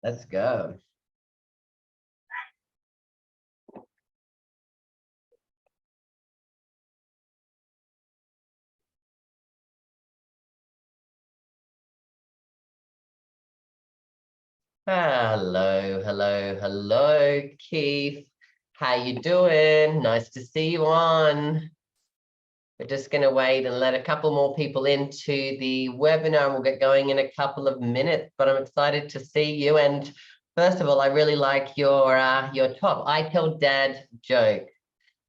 Let's go. Hello, Keith. How you doing? Nice to see you on. We're just going to wait and let a couple more people into the webinar, and we'll get going in a couple of minutes. But I'm excited to see you. And first of all, I really like your top. I tell dad joke.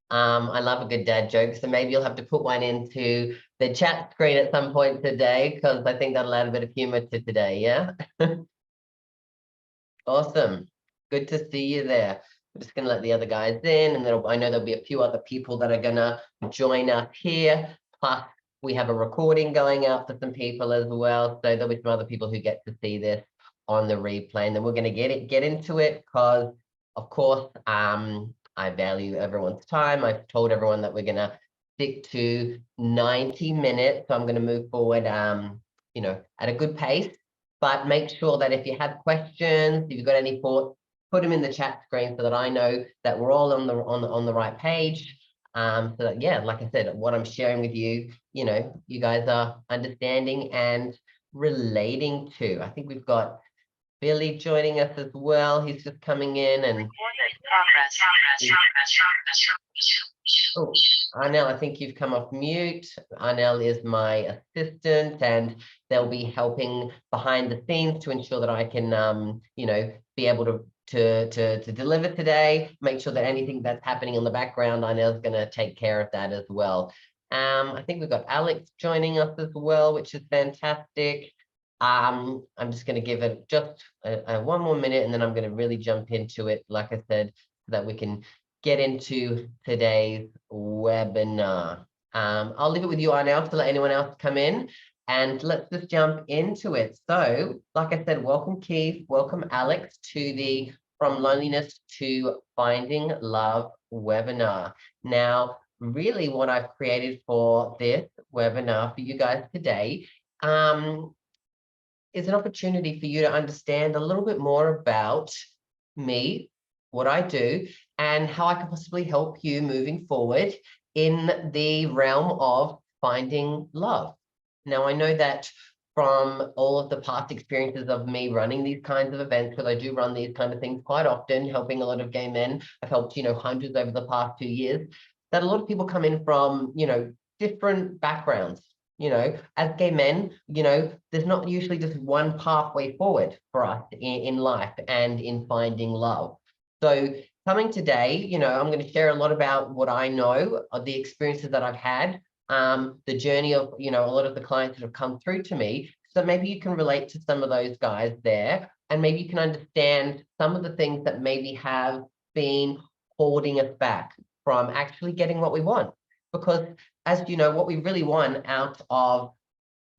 I love a good dad joke, so maybe you'll have to put one into the chat screen at some point today, because I think that'll add a bit of humor to today. Yeah. Awesome. Good to see you there. I'm just going to let the other guys in, and I know there'll be a few other people that are going to join us here. Plus, we have a recording going out for some people as well. So there'll be some other people who get to see this on the replay. And then we're going to get into it because, of course, I value everyone's time. I've told everyone that we're going to stick to 90 minutes. So I'm going to move forward, you know, at a good pace. But make sure that if you have questions, if you've got any thoughts, put them in the chat screen so that I know that we're all on the right page. So that, yeah, like I said, what I'm sharing with you, you know, you guys are understanding and relating to. I think we've got Billy joining us as well. He's just coming in and. Oh, Arnell, I think you've come off mute. Arnell is my assistant, and they'll be helping behind the scenes to ensure that I can, you know, be able to deliver today. Make sure that anything that's happening in the background, Arnell's going to take care of that as well. I think we've got Alex joining us as well, which is fantastic. I'm just going to give it just one more minute, and then I'm going to really jump into it, like I said, so that we can get into today's webinar. I'll leave it with you, Arnell, to let anyone else come in, and let's just jump into it. So, like I said, welcome Keith, welcome Alex to the From Loneliness to Finding Love webinar. Now, really what I've created for this webinar for you guys today is an opportunity for you to understand a little bit more about me, what I do, and how I can possibly help you moving forward in the realm of finding love. Now, I know that from all of the past experiences of me running these kinds of events, because I do run these kind of things quite often, helping a lot of gay men. I've helped, you know, hundreds over the past 2 years, that a lot of people come in from, you know, different backgrounds. You know, as gay men, you know, there's not usually just one pathway forward for us in life and in finding love. So coming today, you know, I'm going to share a lot about what I know, of the experiences that I've had, the journey of, you know, a lot of the clients that have come through to me. So maybe you can relate to some of those guys there, and maybe you can understand some of the things that maybe have been holding us back from actually getting what we want. Because as you know, what we really want out of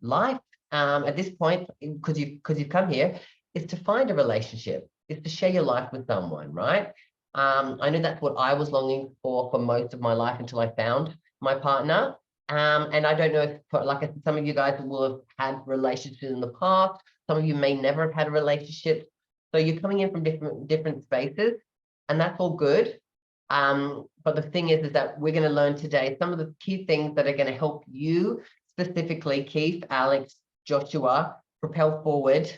life at this point, because you've come here, is to find a relationship, is to share your life with someone, right? I know that's what I was longing for most of my life until I found my partner. And I don't know if, like I said, some of you guys will have had relationships in the past. Some of you may never have had a relationship. So you're coming in from different spaces, and that's all good. But the thing is that we're going to learn today some of the key things that are going to help you specifically, Keith, Alex, Joshua, propel forward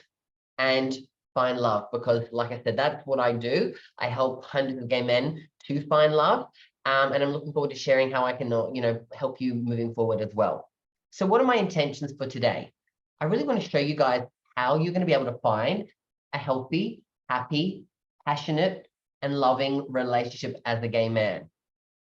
and find love. Because like I said, that's what I do. I help hundreds of gay men to find love. And I'm looking forward to sharing how I can, you know, help you moving forward as well. So what are my intentions for today? I really want to show you guys how you're going to be able to find a healthy, happy, passionate, and loving relationship as a gay man.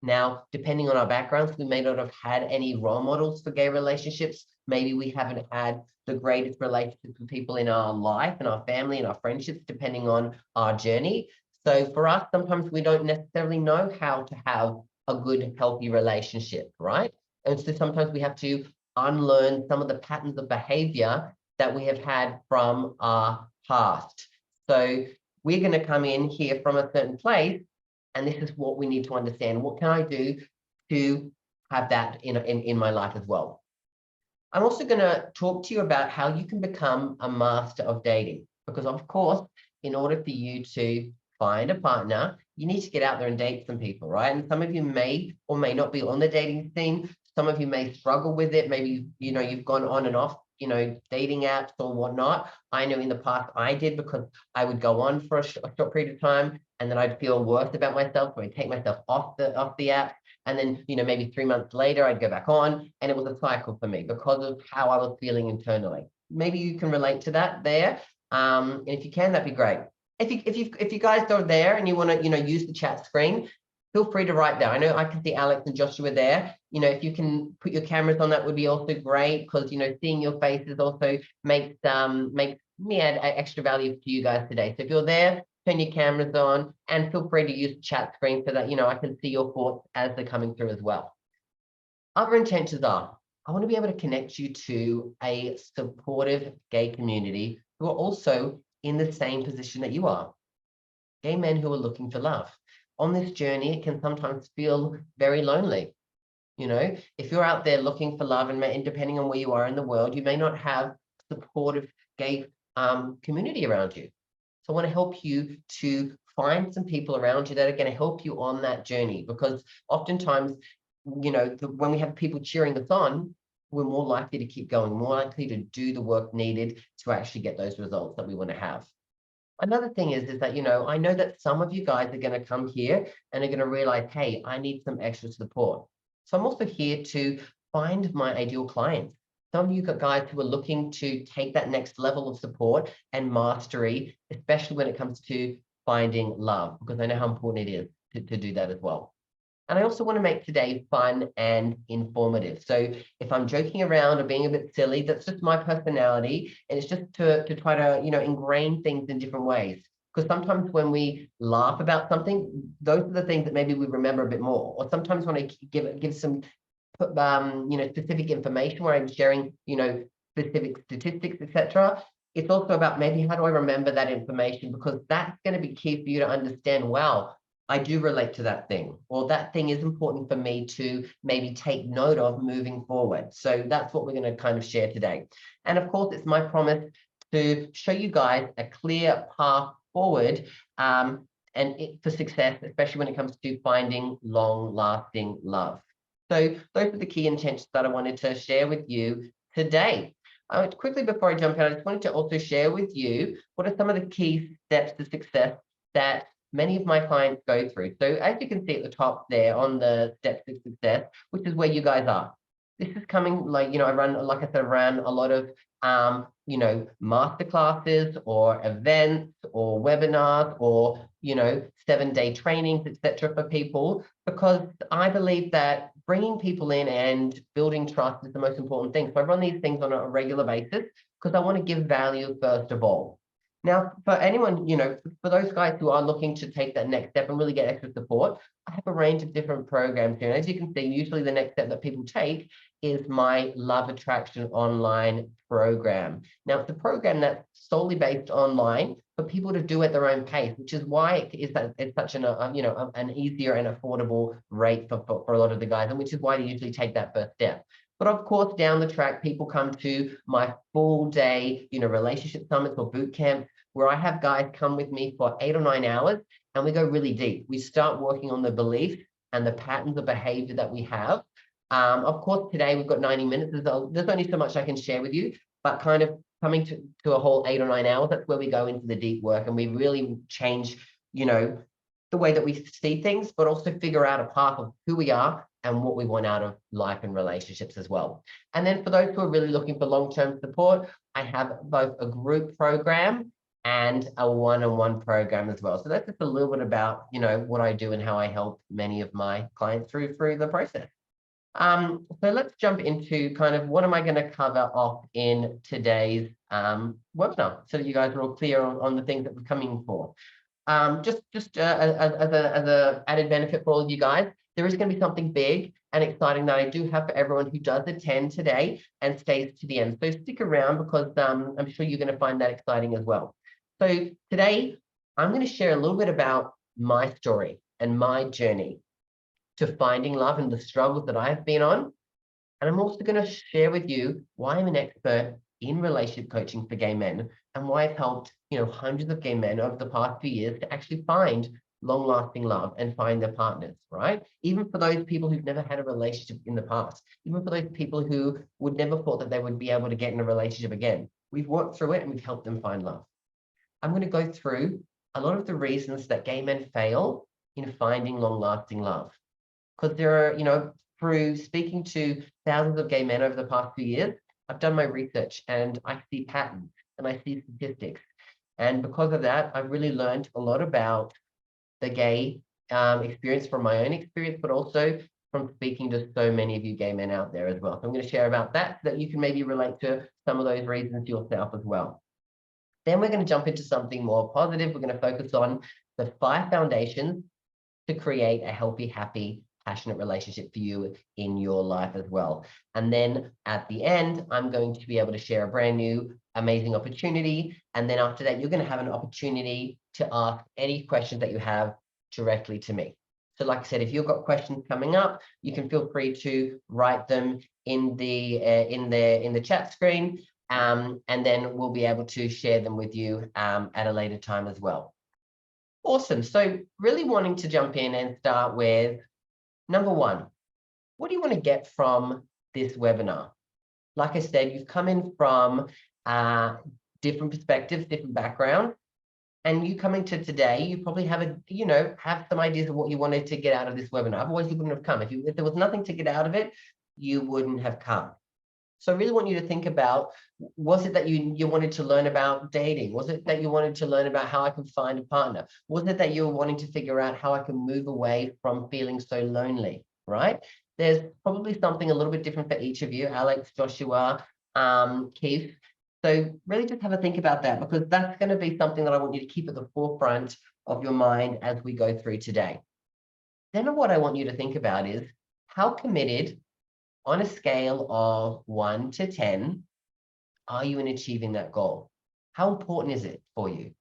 Now, depending on our backgrounds, we may not have had any role models for gay relationships. Maybe we haven't had the greatest relationships with people in our life, in our family, in our friendships, depending on our journey. So for us, sometimes we don't necessarily know how to have a good, healthy relationship, right? And so sometimes we have to unlearn some of the patterns of behavior that we have had from our past. So we're going to come in here from a certain place, and this is what we need to understand. What can I do to have that in my life as well? I'm also going to talk to you about how you can become a master of dating. Because, of course, in order for you to find a partner, you need to get out there and date some people, right? And some of you may or may not be on the dating scene. Some of you may struggle with it. Maybe, you've gone on and off, dating apps or whatnot. I know in the past I did, because I would go on for a short period of time and then I'd feel worse about myself. So I'd take myself off the app. And then, maybe 3 months later, I'd go back on, and it was a cycle for me because of how I was feeling internally. Maybe you can relate to that there. And if you can, that'd be great. If you guys are there and you want to, use the chat screen, feel free to write there. I know I can see Alex and Joshua there. If you can put your cameras on, that would be also great, because, seeing your faces also makes me add extra value to you guys today. So if you're there, turn your cameras on and feel free to use the chat screen so that, I can see your thoughts as they're coming through as well. Other intentions are, I want to be able to connect you to a supportive gay community who are also in the same position that you are. Gay men who are looking for love. On this journey, it can sometimes feel very lonely. If you're out there looking for love, and depending on where you are in the world, you may not have supportive gay community around you. So I want to help you to find some people around you that are going to help you on that journey, because oftentimes, when we have people cheering us on, we're more likely to keep going, more likely to do the work needed to actually get those results that we want to have. Another thing is that, I know that some of you guys are going to come here and are going to realize, hey, I need some extra support. So I'm also here to find my ideal clients. Some of you guys who are looking to take that next level of support and mastery, especially when it comes to finding love, because I know how important it is to do that as well. And I also want to make today fun and informative. So if I'm joking around or being a bit silly, that's just my personality. And it's just to try to, ingrain things in different ways. Because sometimes when we laugh about something, those are the things that maybe we remember a bit more. Or sometimes when I give some specific information where I'm sharing, specific statistics, etc. It's also about maybe how do I remember that information, because that's going to be key for you to understand, wow, I do relate to that thing, or that thing is important for me to maybe take note of moving forward. So that's what we're going to kind of share today. And of course, it's my promise to show you guys a clear path forward for success, especially when it comes to finding long-lasting love. So those are the key intentions that I wanted to share with you today. Quickly, before I jump in, I just wanted to also share with you what are some of the key steps to success that many of my clients go through. So as you can see at the top there on the steps to success, which is where you guys are. This is coming, like, I run a lot of, masterclasses or events or webinars or, 7-day trainings, etc. for people, because I believe that bringing people in and building trust is the most important thing. So I run these things on a regular basis because I want to give value first of all. Now, for anyone, for those guys who are looking to take that next step and really get extra support, I have a range of different programs here. And as you can see, usually the next step that people take is my Love Attraction online program. Now, it's a program that's solely based online for people to do at their own pace, which is why it's such an easier and affordable rate for a lot of the guys, and which is why they usually take that first step. But of course, down the track, people come to my full day, relationship summits or boot camp, where I have guys come with me for 8 or 9 hours, and we go really deep. We start working on the beliefs and the patterns of behavior that we have. Of course, today we've got 90 minutes. There's only so much I can share with you, but kind of coming to a whole 8 or 9 hours, that's where we go into the deep work and we really change, the way that we see things, but also figure out a path of who we are and what we want out of life and relationships as well. And then for those who are really looking for long-term support, I have both a group program and a one-on-one program as well. So that's just a little bit about, what I do and how I help many of my clients through the process. So let's jump into kind of what am I going to cover off in today's webinar, so that you guys are all clear on the things that we're coming for. Just as a added benefit for all of you guys, there is going to be something big and exciting that I do have for everyone who does attend today and stays to the end. So stick around, because I'm sure you're going to find that exciting as well. So today, I'm going to share a little bit about my story and my journey to finding love and the struggles that I've been on, And I'm also going to share with you why I'm an expert in relationship coaching for gay men and why I've helped, hundreds of gay men over the past few years to actually find long-lasting love and find their partners, right? Even for those people who've never had a relationship in the past, even for those people who would never thought that they would be able to get in a relationship again, we've worked through it and we've helped them find love. I'm going to go through a lot of the reasons that gay men fail in finding long-lasting love. Because there are, through speaking to thousands of gay men over the past few years, I've done my research and I see patterns and I see statistics. And because of that, I've really learned a lot about the gay experience from my own experience, but also from speaking to so many of you gay men out there as well. So I'm going to share about that, so that you can maybe relate to some of those reasons yourself as well. Then we're going to jump into something more positive. We're going to focus on the 5 foundations to create a healthy, happy, passionate relationship for you in your life as well. And then at the end, I'm going to be able to share a brand new, amazing opportunity. And then after that, you're going to have an opportunity to ask any questions that you have directly to me. So like I said, if you've got questions coming up, you can feel free to write them in the chat screen. And then we'll be able to share them with you at a later time as well. Awesome. So really wanting to jump in and start with number 1. What do you want to get from this webinar? Like I said, you've come in from different perspectives, different backgrounds, and you coming to today, you probably have have some ideas of what you wanted to get out of this webinar. Otherwise, you wouldn't have come. If there was nothing to get out of it, you wouldn't have come. So I really want you to think about, was it that you wanted to learn about dating? Was it that you wanted to learn about how I can find a partner? Was it that you were wanting to figure out how I can move away from feeling so lonely, right? There's probably something a little bit different for each of you, Alex, Joshua, Keith. So really just have a think about that, because that's going to be something that I want you to keep at the forefront of your mind as we go through today. Then what I want you to think about is, how committed on a scale of 1 to 10, are you in achieving that goal? How important is it for you?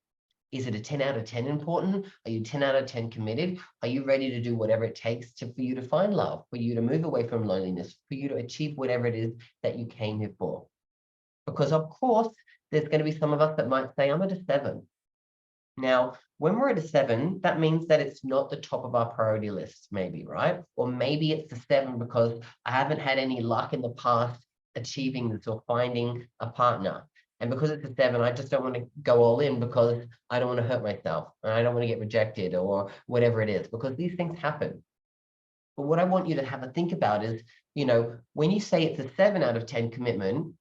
Is it a 10 out of 10 important? Are you 10 out of 10 committed? Are you ready to do whatever it takes for you to find love, for you to move away from loneliness, for you to achieve whatever it is that you came here for? Because of course, there's going to be some of us that might say, I'm at a 7. Now, when we're at a 7, that means that it's not the top of our priority list, maybe, right? Or maybe it's a 7 because I haven't had any luck in the past achieving this or finding a partner. And because it's a 7, I just don't want to go all in because I don't want to hurt myself and I don't want to get rejected or whatever it is, because these things happen. But what I want you to have a think about is, when you say it's a 7 out of 10 commitment,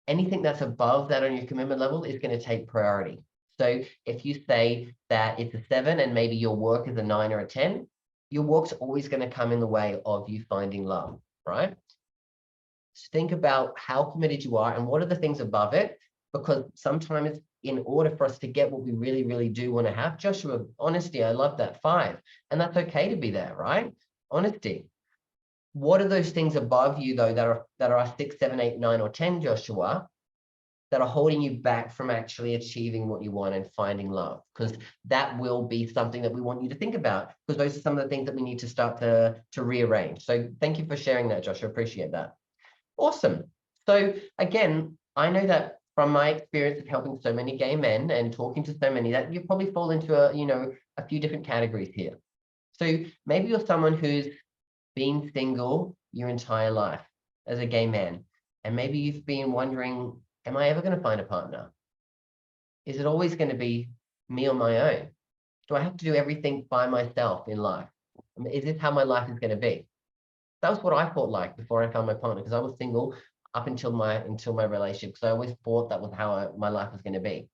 anything that's above that on your commitment level is going to take priority. So if you say that it's a 7 and maybe your work is a 9 or a 10, your work's always going to come in the way of you finding love, right? So think about how committed you are and what are the things above it, because sometimes in order for us to get what we really, really do want to have, Joshua, honesty, I love that 5. And that's okay to be there, right? Honesty. What are those things above you, though, that are 6, 7, 8, 9, or 10, Joshua, that are holding you back from actually achieving what you want and finding love? Because that will be something that we want you to think about, because those are some of the things that we need to start to rearrange. So thank you for sharing that, Josh. I appreciate that. Awesome. So again, I know that from my experience of helping so many gay men and talking to so many, that you probably fall into a few different categories here. So maybe you're someone who's been single your entire life as a gay man, and maybe you've been wondering, am I ever going to find a partner? Is it always going to be me on my own? Do I have to do everything by myself in life? Is this how my life is going to be? That was what I thought like before I found my partner, because I was single up until my relationship. So I always thought that was how my life was going to be.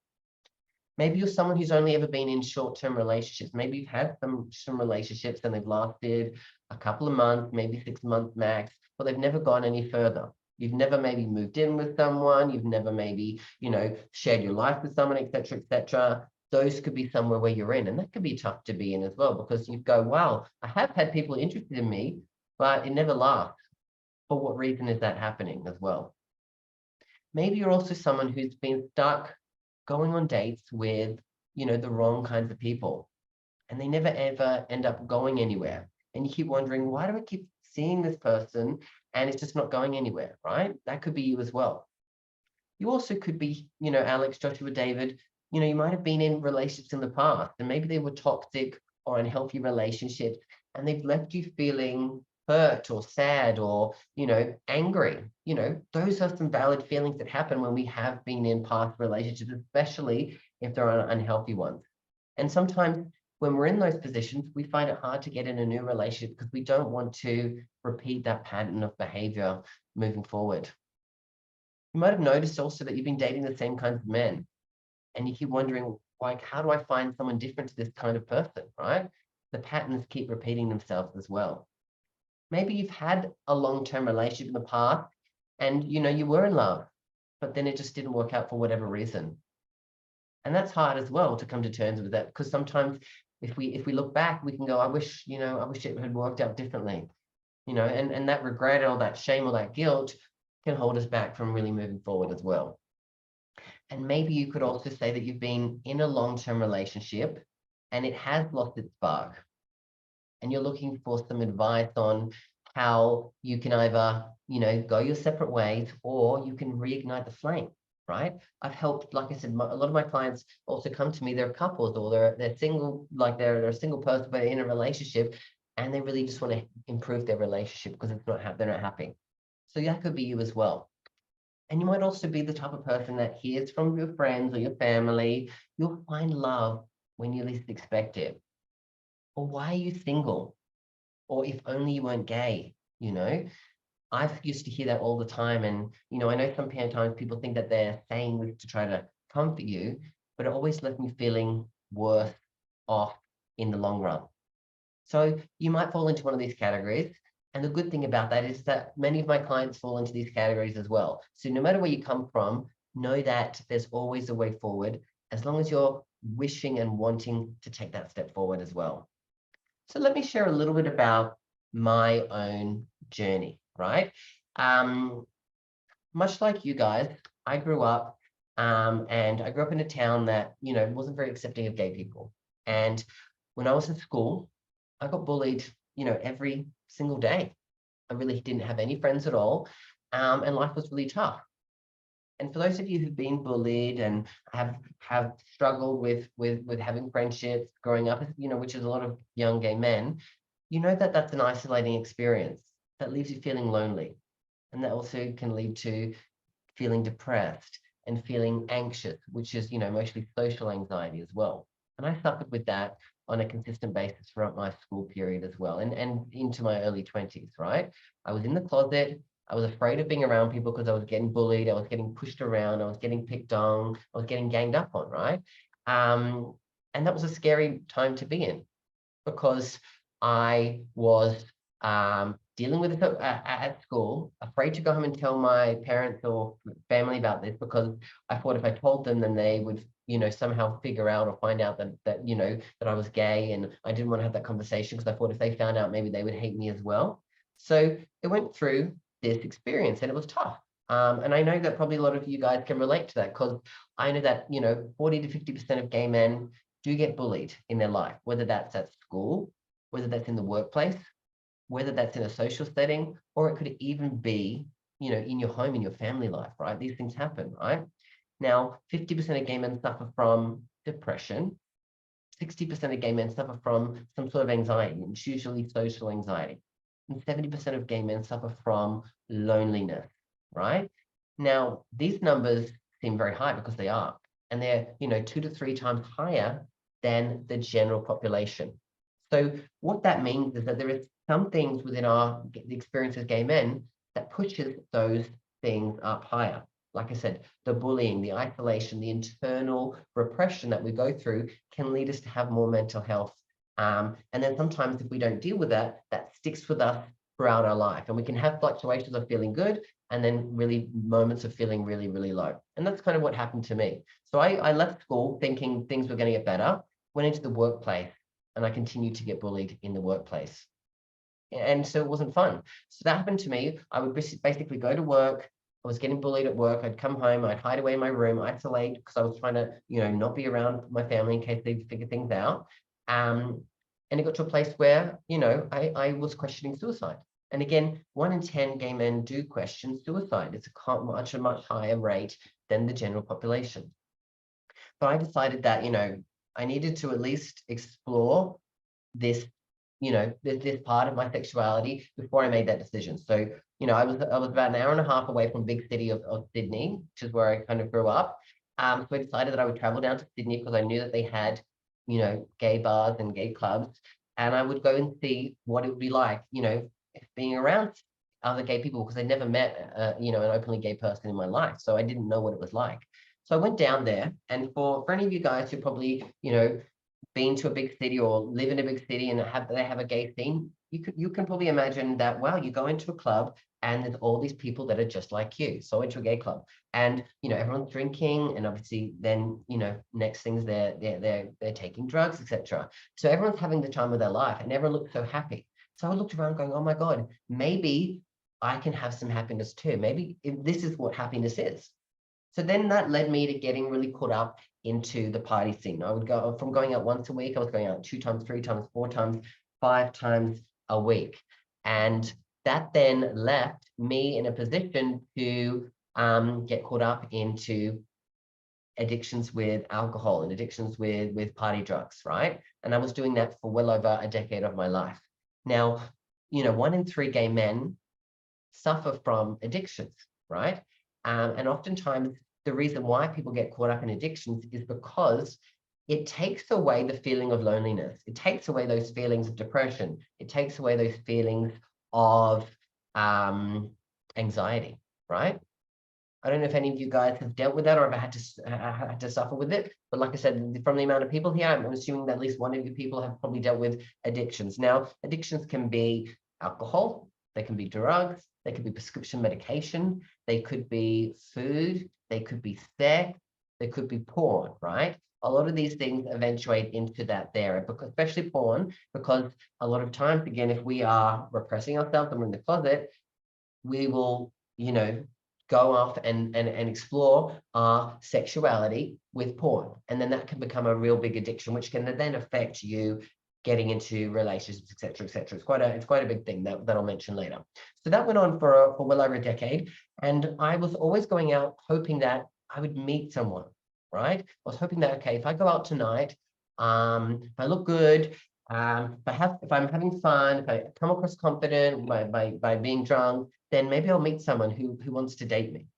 Maybe you're someone who's only ever been in short-term relationships. Maybe you've had some relationships and they've lasted a couple of months, maybe 6 months max, but they've never gone any further. You've never maybe moved in with someone. You've never maybe, shared your life with someone, etc., etc. Those could be somewhere where you're in, and that could be tough to be in as well, because you go, wow, I have had people interested in me, but it never lasts. For what reason is that happening as well? Maybe you're also someone who's been stuck going on dates with, the wrong kinds of people, and they never ever end up going anywhere. And you keep wondering, why do I keep seeing this person and it's just not going anywhere, right? That could be you as well. You also could be, Alex, Joshua, David, you might have been in relationships in the past, and maybe they were toxic or unhealthy relationships, and they've left you feeling hurt or sad or, angry. Those are some valid feelings that happen when we have been in past relationships, especially if they're unhealthy ones. And sometimes when we're in those positions, we find it hard to get in a new relationship because we don't want to repeat that pattern of behavior moving forward. You might have noticed also that you've been dating the same kinds of men, and you keep wondering, like, how do I find someone different to this kind of person, right? The patterns keep repeating themselves as well. Maybe you've had a long-term relationship in the past and, you were in love, but then it just didn't work out for whatever reason. And that's hard as well to come to terms with that, because sometimes if we look back, we can go, I wish it had worked out differently, and that regret or that shame or that guilt can hold us back from really moving forward as well. And maybe you could also say that you've been in a long-term relationship and it has lost its spark. And you're looking for some advice on how you can either, go your separate ways, or you can reignite the flame, right? I've helped, like I said, a lot of my clients also come to me, they're couples or they're single, like they're a single person, but in a relationship, and they really just want to improve their relationship because they're not happy. So that could be you as well. And you might also be the type of person that hears from your friends or your family, you'll find love when you least expect it. Or why are you single? Or if only you weren't gay, I've used to hear that all the time. And, I know sometimes people think that they're saying this to try to comfort you, but it always left me feeling worse off in the long run. So you might fall into one of these categories. And the good thing about that is that many of my clients fall into these categories as well. So no matter where you come from, know that there's always a way forward, as long as you're wishing and wanting to take that step forward as well. So let me share a little bit about my own journey, right? Much like you guys, I grew up and I grew up in a town that, wasn't very accepting of gay people. And when I was in school, I got bullied, every single day. I really didn't have any friends at all. And life was really tough. And for those of you who've been bullied and have struggled with having friendships growing up, which is a lot of young gay men, that that's an isolating experience that leaves you feeling lonely. And that also can lead to feeling depressed and feeling anxious, which is, mostly social anxiety as well. And I suffered with that on a consistent basis throughout my school period as well, and into my early 20s, right? I was in the closet. I was afraid of being around people because I was getting bullied. I was getting pushed around. I was getting picked on. I was getting ganged up on, right? And that was a scary time to be in, because I was dealing with it at school, afraid to go home and tell my parents or family about this, because I thought if I told them, then they would, somehow figure out or find out that I was gay, and I didn't want to have that conversation because I thought if they found out, maybe they would hate me as well. So it went through this experience and it was tough. And I know that probably a lot of you guys can relate to that, because I know that, 40 to 50% of gay men do get bullied in their life, whether that's at school, whether that's in the workplace, whether that's in a social setting, or it could even be, in your home, in your family life, right? These things happen, right? Now, 50% of gay men suffer from depression. 60% of gay men suffer from some sort of anxiety, and it's usually social anxiety. And 70% of gay men suffer from loneliness, right? Now, these numbers seem very high because they are, and they're, 2 to 3 times higher than the general population. So what that means is that there is some things within the experience as gay men that pushes those things up higher. Like I said, the bullying, the isolation, the internal repression that we go through can lead us to have more mental health. And then sometimes if we don't deal with that, that sticks with us throughout our life. And we can have fluctuations of feeling good and then really moments of feeling really, really low. And that's kind of what happened to me. So I left school thinking things were going to get better, went into the workplace, and I continued to get bullied in the workplace. And so it wasn't fun. So that happened to me. I would basically go to work. I was getting bullied at work. I'd come home, I'd hide away in my room, isolate, because I was trying to, not be around my family in case they figure things out. And it got to a place where, I was questioning suicide. And again, 1 in 10 gay men do question suicide. It's a much higher rate than the general population. But I decided that, I needed to at least explore this, this part of my sexuality before I made that decision. So, I was about an hour and a half away from big city of Sydney, which is where I kind of grew up. So I decided that I would travel down to Sydney because I knew that they had, gay bars and gay clubs, and I would go and see what it would be like, being around other gay people, because I never met, an openly gay person in my life. So I didn't know what it was like. So I went down there, and for any of you guys who probably, been to a big city or live in a big city and they have a gay scene, you can probably imagine that, wow, you go into a club and there's all these people that are just like you. So into a gay club, and everyone's drinking, and obviously then next things they're taking drugs, etc. So everyone's having the time of their life, and everyone looks so happy. So I looked around going, oh my God, maybe I can have some happiness too. Maybe if this is what happiness is. So then that led me to getting really caught up into the party scene. I would go from going out once a week, I was going out 2 times, 3 times, 4 times, 5 times a week. And that then left me in a position to get caught up into addictions with alcohol and addictions with party drugs, right? And I was doing that for well over a decade of my life. Now, 1 in 3 gay men suffer from addictions, right? And oftentimes the reason why people get caught up in addictions is because it takes away the feeling of loneliness. It takes away those feelings of depression. It takes away those feelings of anxiety, right? I don't know if any of you guys have dealt with that or ever had to suffer with it. But like I said, from the amount of people here, I'm assuming that at least one of you people have probably dealt with addictions. Now, addictions can be alcohol, they can be drugs, they could be prescription medication, they could be food, they could be sex, they could be porn, right? A lot of these things eventuate into that there, because especially porn, because a lot of times, again, if we are repressing ourselves and we're in the closet, we will, go off and explore our sexuality with porn. And then that can become a real big addiction, which can then affect you getting into relationships, etc., etc. It's quite a big thing that I'll mention later. So that went on for well over a decade. And I was always going out hoping that I would meet someone, right? I was hoping that, okay, if I go out tonight, if I look good, if I'm having fun, if I come across confident by being drunk, then maybe I'll meet someone who wants to date me.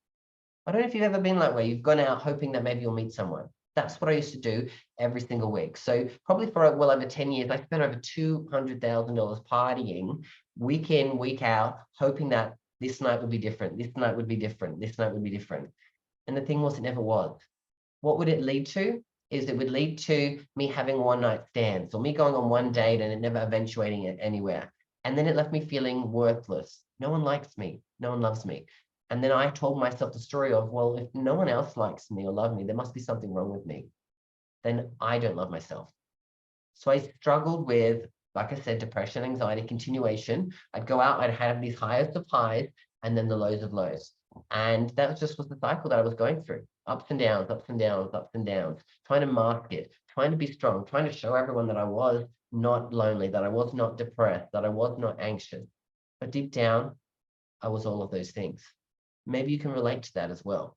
I don't know if you've ever been that way. You've gone out hoping that maybe you'll meet someone. That's what I used to do every single week. So probably for well over 10 years, I spent over $200,000 partying week in, week out, hoping that this night would be different. This night would be different. This night would be different. And the thing was, it never was. What would it lead to? Is it would lead to me having one night stands or me going on one date and it never eventuating it anywhere. And then it left me feeling worthless. No one likes me. No one loves me. And then I told myself the story of, well, if no one else likes me or love me, there must be something wrong with me. Then I don't love myself. So I struggled with, like I said, depression, anxiety, continuation. I'd go out, I'd have these highs of highs and then the lows of lows. And that was the cycle that I was going through. Ups and downs, ups and downs, ups and downs, trying to mask it, trying to be strong, trying to show everyone that I was not lonely, that I was not depressed, that I was not anxious. But deep down, I was all of those things. Maybe you can relate to that as well.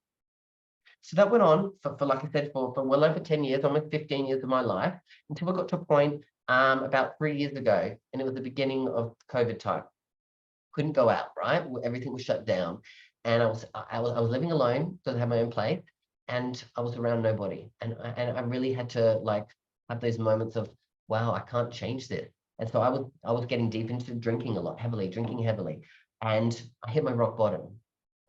So that went on for like I said, for well over 10 years, almost 15 years of my life, until I got to a point about 3 years ago, and it was the beginning of COVID time. Couldn't go out, right? Everything was shut down. And I was living alone, so I had my own place, and I was around nobody. And I really had to like have those moments of, wow, I can't change this. And so I was getting deep into drinking a lot, drinking heavily. And I hit my rock bottom.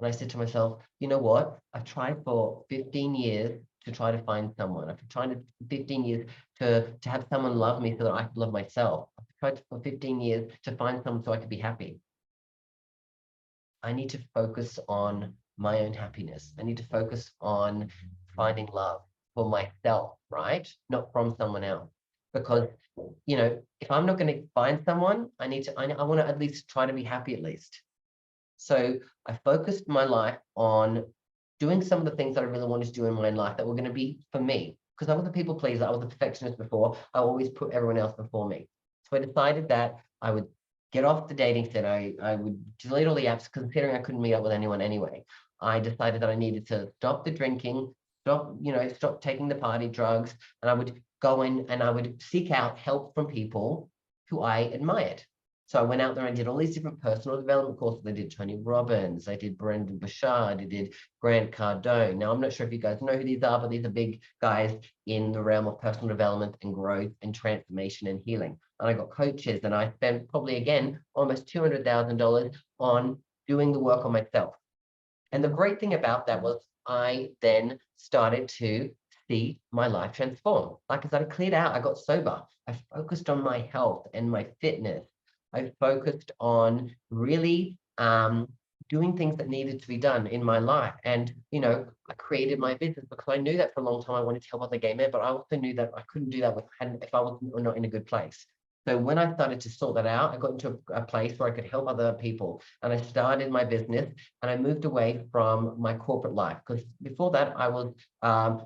And I said to myself, you know what? I've tried for 15 years to try to find someone. I've tried 15 years to have someone love me so that I could love myself. I've tried for 15 years to find someone so I could be happy. I need to focus on my own happiness. I need to focus on finding love for myself, right? Not from someone else. Because, if I'm not going to find someone, I want to at least try to be happy at least. So I focused my life on doing some of the things that I really wanted to do in my life that were going to be for me. Because I was a people pleaser. I was a perfectionist before. I always put everyone else before me. So I decided that I would get off the dating scene. I would delete all the apps, considering I couldn't meet up with anyone anyway. I decided that I needed to stop the drinking, stop taking the party drugs, and I would go in and I would seek out help from people who I admired. So I went out there and did all these different personal development courses. I did Tony Robbins, I did Brendan Burchard, I did Grant Cardone. Now, I'm not sure if you guys know who these are, but these are big guys in the realm of personal development and growth and transformation and healing. And I got coaches, and I spent probably, again, almost $200,000 on doing the work on myself. And the great thing about that was I then started to see my life transform. Like I said, I cleared out, I got sober. I focused on my health and my fitness. I focused on really doing things that needed to be done in my life. And, I created my business because I knew that for a long time I wanted to help other gay men, but I also knew that I couldn't do that if I was not in a good place. So when I started to sort that out, I got into a place where I could help other people. And I started my business, and I moved away from my corporate life, because before that I was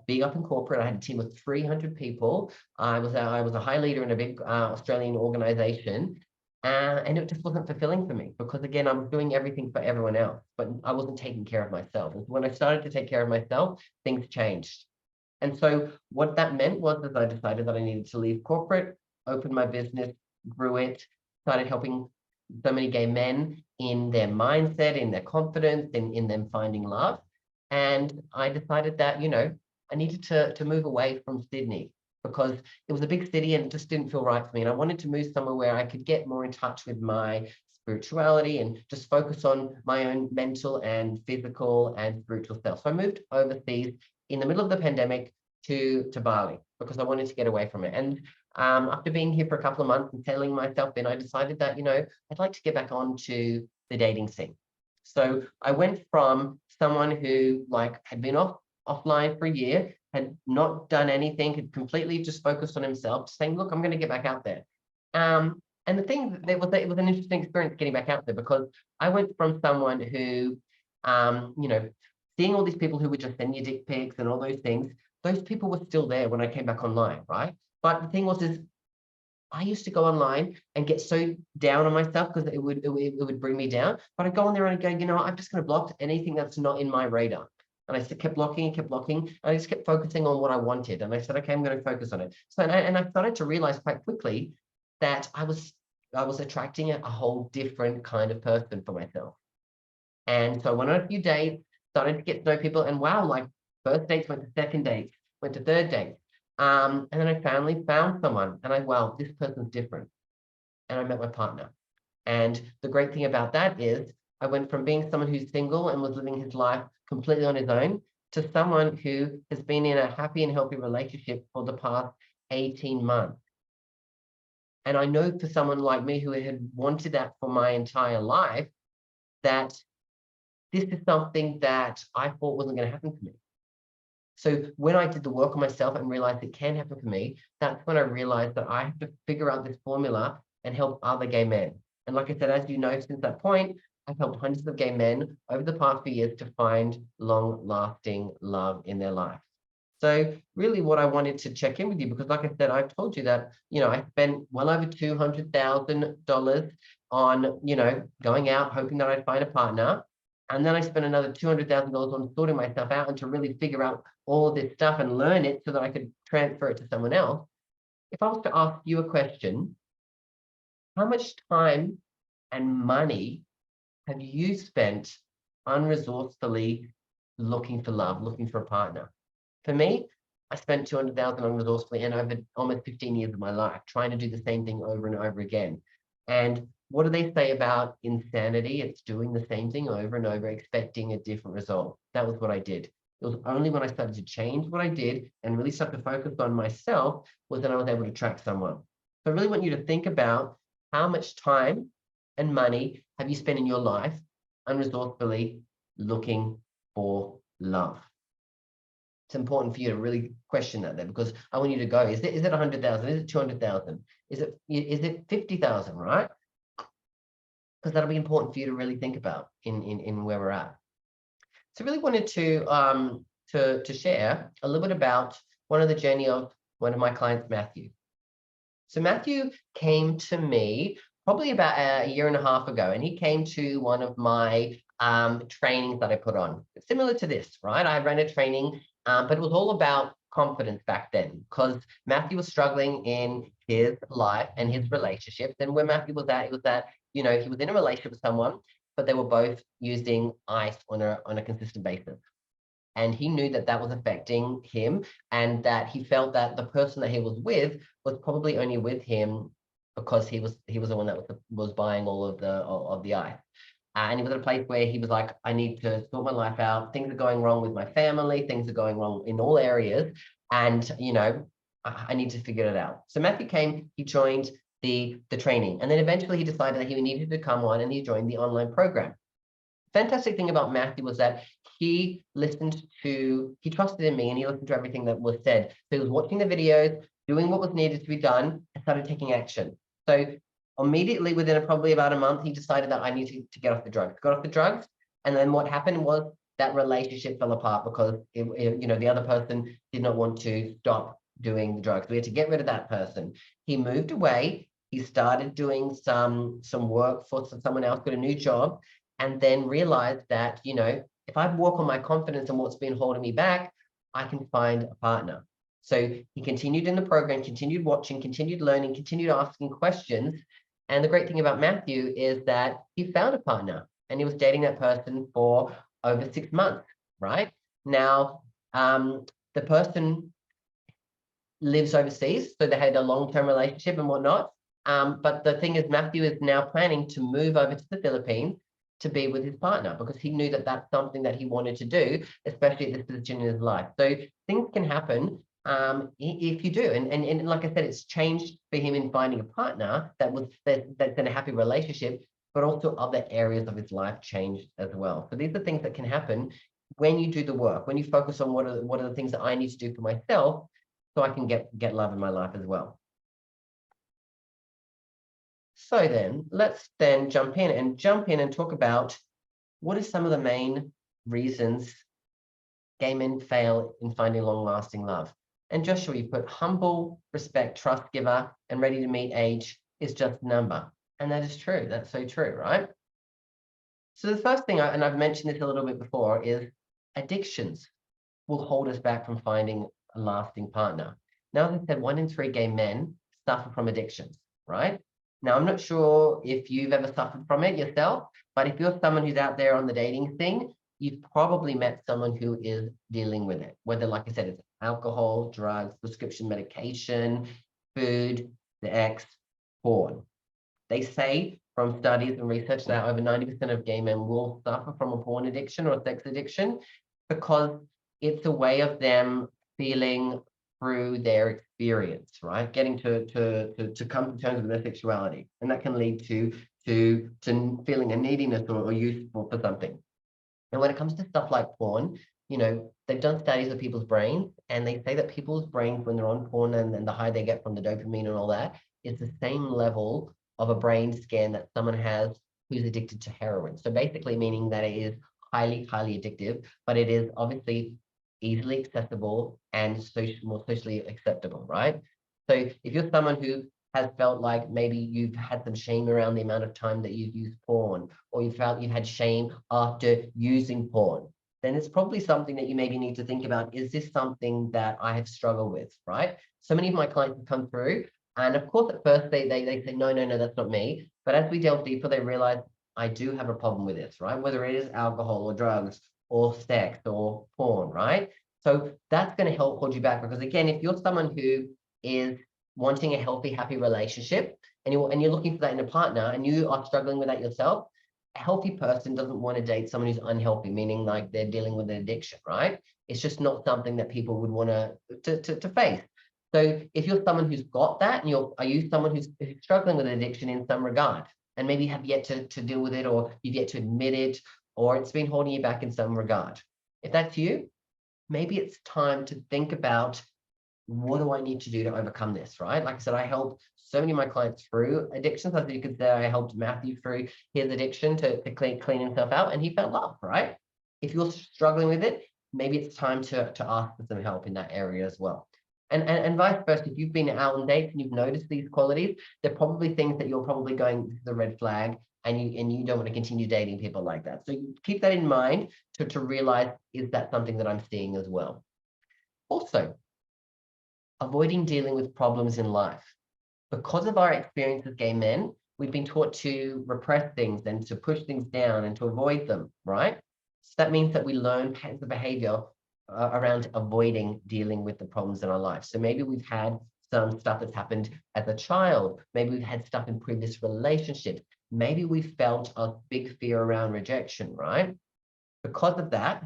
being up in corporate. I had a team of 300 people. I was a high leader in a big Australian organization. And it just wasn't fulfilling for me, because again, I'm doing everything for everyone else, but I wasn't taking care of myself. And when I started to take care of myself, things changed. And so what that meant was that I decided that I needed to leave corporate, open my business, grew it, started helping so many gay men in their mindset, in their confidence, in them finding love. And I decided that, I needed to move away from Sydney, because it was a big city and it just didn't feel right for me. And I wanted to move somewhere where I could get more in touch with my spirituality and just focus on my own mental and physical and spiritual self. So I moved overseas in the middle of the pandemic to Bali, because I wanted to get away from it. And after being here for a couple of months and settling myself in, I decided that, I'd like to get back onto the dating scene. So I went from someone who had been offline for a year, had not done anything, had completely just focused on himself, saying, look, I'm going to get back out there. And the thing that it was an interesting experience getting back out there, because I went from someone who, seeing all these people who would just send you dick pics and all those things, those people were still there when I came back online, right? But the thing was, I used to go online and get so down on myself because it would bring me down. But I'd go on there and I'd go, I'm just going to block anything that's not in my radar. And I kept blocking and kept blocking. And I just kept focusing on what I wanted. And I said, okay, I'm going to focus on it. So, and I started to realize quite quickly that I was attracting a whole different kind of person for myself. And so I went on a few dates, started to get to know people, and wow, first dates went to second dates, went to third dates. And then I finally found someone, and wow, this person's different. And I met my partner. And the great thing about that is I went from being someone who's single and was living his life completely on his own to someone who has been in a happy and healthy relationship for the past 18 months. And I know for someone like me who had wanted that for my entire life, that this is something that I thought wasn't going to happen for me. So when I did the work on myself and realized it can happen for me, that's when I realized that I have to figure out this formula and help other gay men. And like I said, as you know, since that point, I've helped hundreds of gay men over the past few years to find long-lasting love in their life. So really what I wanted to check in with you, because like I said, I've told you that, I spent well over $200,000 on, going out, hoping that I'd find a partner. And then I spent another $200,000 on sorting myself out and to really figure out all this stuff and learn it so that I could transfer it to someone else. If I was to ask you a question, how much time and money have you spent unresourcefully looking for love, looking for a partner? For me, I spent $200,000 unresourcefully and over almost 15 years of my life trying to do the same thing over and over again. And what do they say about insanity? It's doing the same thing over and over, expecting a different result. That was what I did. It was only when I started to change what I did and really start to focus on myself was that I was able to attract someone. So I really want you to think about how much time and money have you spent in your life unresourcefully looking for love. It's important for you to really question that there, because I want you to go, is it 100,000? Is it 200,000? Is it 50,000, right? Because that'll be important for you to really think about in where we're at. So I really wanted to share a little bit about one of the journey of one of my clients, Matthew. So Matthew came to me probably about a year and a half ago, and he came to one of my trainings that I put on, similar to this, right? I ran a training, but it was all about confidence back then, because Matthew was struggling in his life and his relationships. And where Matthew was at, it was that, you know, he was in a relationship with someone, but they were both using ice on a consistent basis. And he knew that that was affecting him, and that he felt that the person that he was with was probably only with him because he was the one that was buying all of the ice. And he was at a place where he was like, I need to sort my life out. Things are going wrong with my family. Things are going wrong in all areas. And, you know, I need to figure it out. So Matthew came, he joined the training. And then eventually he decided that he needed to come on, and he joined the online program. Fantastic thing about Matthew was that he trusted in me, and he listened to everything that was said. So he was watching the videos, doing what was needed to be done, and started taking action. So immediately, within probably about a month, he decided that I need to get off the drugs. Got off the drugs, and then what happened was that relationship fell apart because you know, the other person did not want to stop doing the drugs. We had to get rid of that person. He moved away. He started doing some work for someone else, got a new job, and then realized that, you know, if I work on my confidence and what's been holding me back, I can find a partner. So he continued in the program, continued watching, continued learning, continued asking questions. And the great thing about Matthew is that he found a partner, and he was dating that person for over 6 months, right? Now, the person lives overseas, so they had a long-term relationship and whatnot. But the thing is, Matthew is now planning to move over to the Philippines to be with his partner, because he knew that that's something that he wanted to do, especially at this position in his life. So things can happen if you do. And like I said, it's changed for him in finding a partner that's in a happy relationship, but also other areas of his life changed as well. So these are things that can happen when you do the work, when you focus on what are the things that I need to do for myself so I can get love in my life as well. So then let's then jump in and talk about what are some of the main reasons gay men fail in finding long-lasting love. And Joshua, you put humble, respect, trust giver, and ready to meet age is just a number. And that is true. That's so true, right? So the first thing, and I've mentioned this a little bit before, is addictions will hold us back from finding a lasting partner. Now, as I said, 1 in 3 gay men suffer from addictions, right? Now, I'm not sure if you've ever suffered from it yourself, but if you're someone who's out there on the dating thing, you've probably met someone who is dealing with it, whether, like I said, it's alcohol, drugs, prescription medication, food, sex, porn. They say from studies and research that over 90% of gay men will suffer from a porn addiction or a sex addiction, because it's a way of them feeling through their experience, right? Getting to come to terms with their sexuality. And that can lead to feeling a neediness or useful for something. And when it comes to stuff like porn, you know, they've done studies of people's brains, and they say that people's brains, when they're on porn and the high they get from the dopamine and all that, is the same level of a brain scan that someone has who's addicted to heroin. So basically meaning that it is highly, highly addictive, but it is obviously easily accessible and more socially acceptable, right? So if you're someone who has felt like maybe you've had some shame around the amount of time that you've used porn, or you felt you've had shame after using porn, then it's probably something that you maybe need to think about. Is this something that I have struggled with, right? So many of my clients have come through, and of course, at first they say, no, that's not me. But as we delve deeper, they realize I do have a problem with this, right? Whether it is alcohol or drugs or sex or porn, right? So that's going to help hold you back, because again, if you're someone who is wanting a healthy, happy relationship, and you're looking for that in a partner, and you are struggling with that yourself, a healthy person doesn't want to date someone who's unhealthy, meaning like they're dealing with an addiction, right? It's just not something that people would want to face. So if you're someone who's got that, and are you someone who's struggling with an addiction in some regard, and maybe have yet to deal with it, or you've yet to admit it, or it's been holding you back in some regard? If that's you, maybe it's time to think about, what do I need to do to overcome this, right? Like I said, I helped so many of my clients through addictions. As you could say, I helped Matthew through his addiction to clean himself out, and he found love, right? If you're struggling with it, maybe it's time to ask for some help in that area as well. And vice versa, if you've been out on dates and you've noticed these qualities, they're probably things that you're probably going, this is a red flag, and you don't want to continue dating people like that. So keep that in mind to realize, is that something that I'm seeing as well? Also, avoiding dealing with problems in life. Because of our experience as gay men, we've been taught to repress things and to push things down and to avoid them, right? So that means that we learn patterns of behavior around avoiding dealing with the problems in our life. So maybe we've had some stuff that's happened as a child. Maybe we've had stuff in previous relationships. Maybe we felt a big fear around rejection, right? Because of that,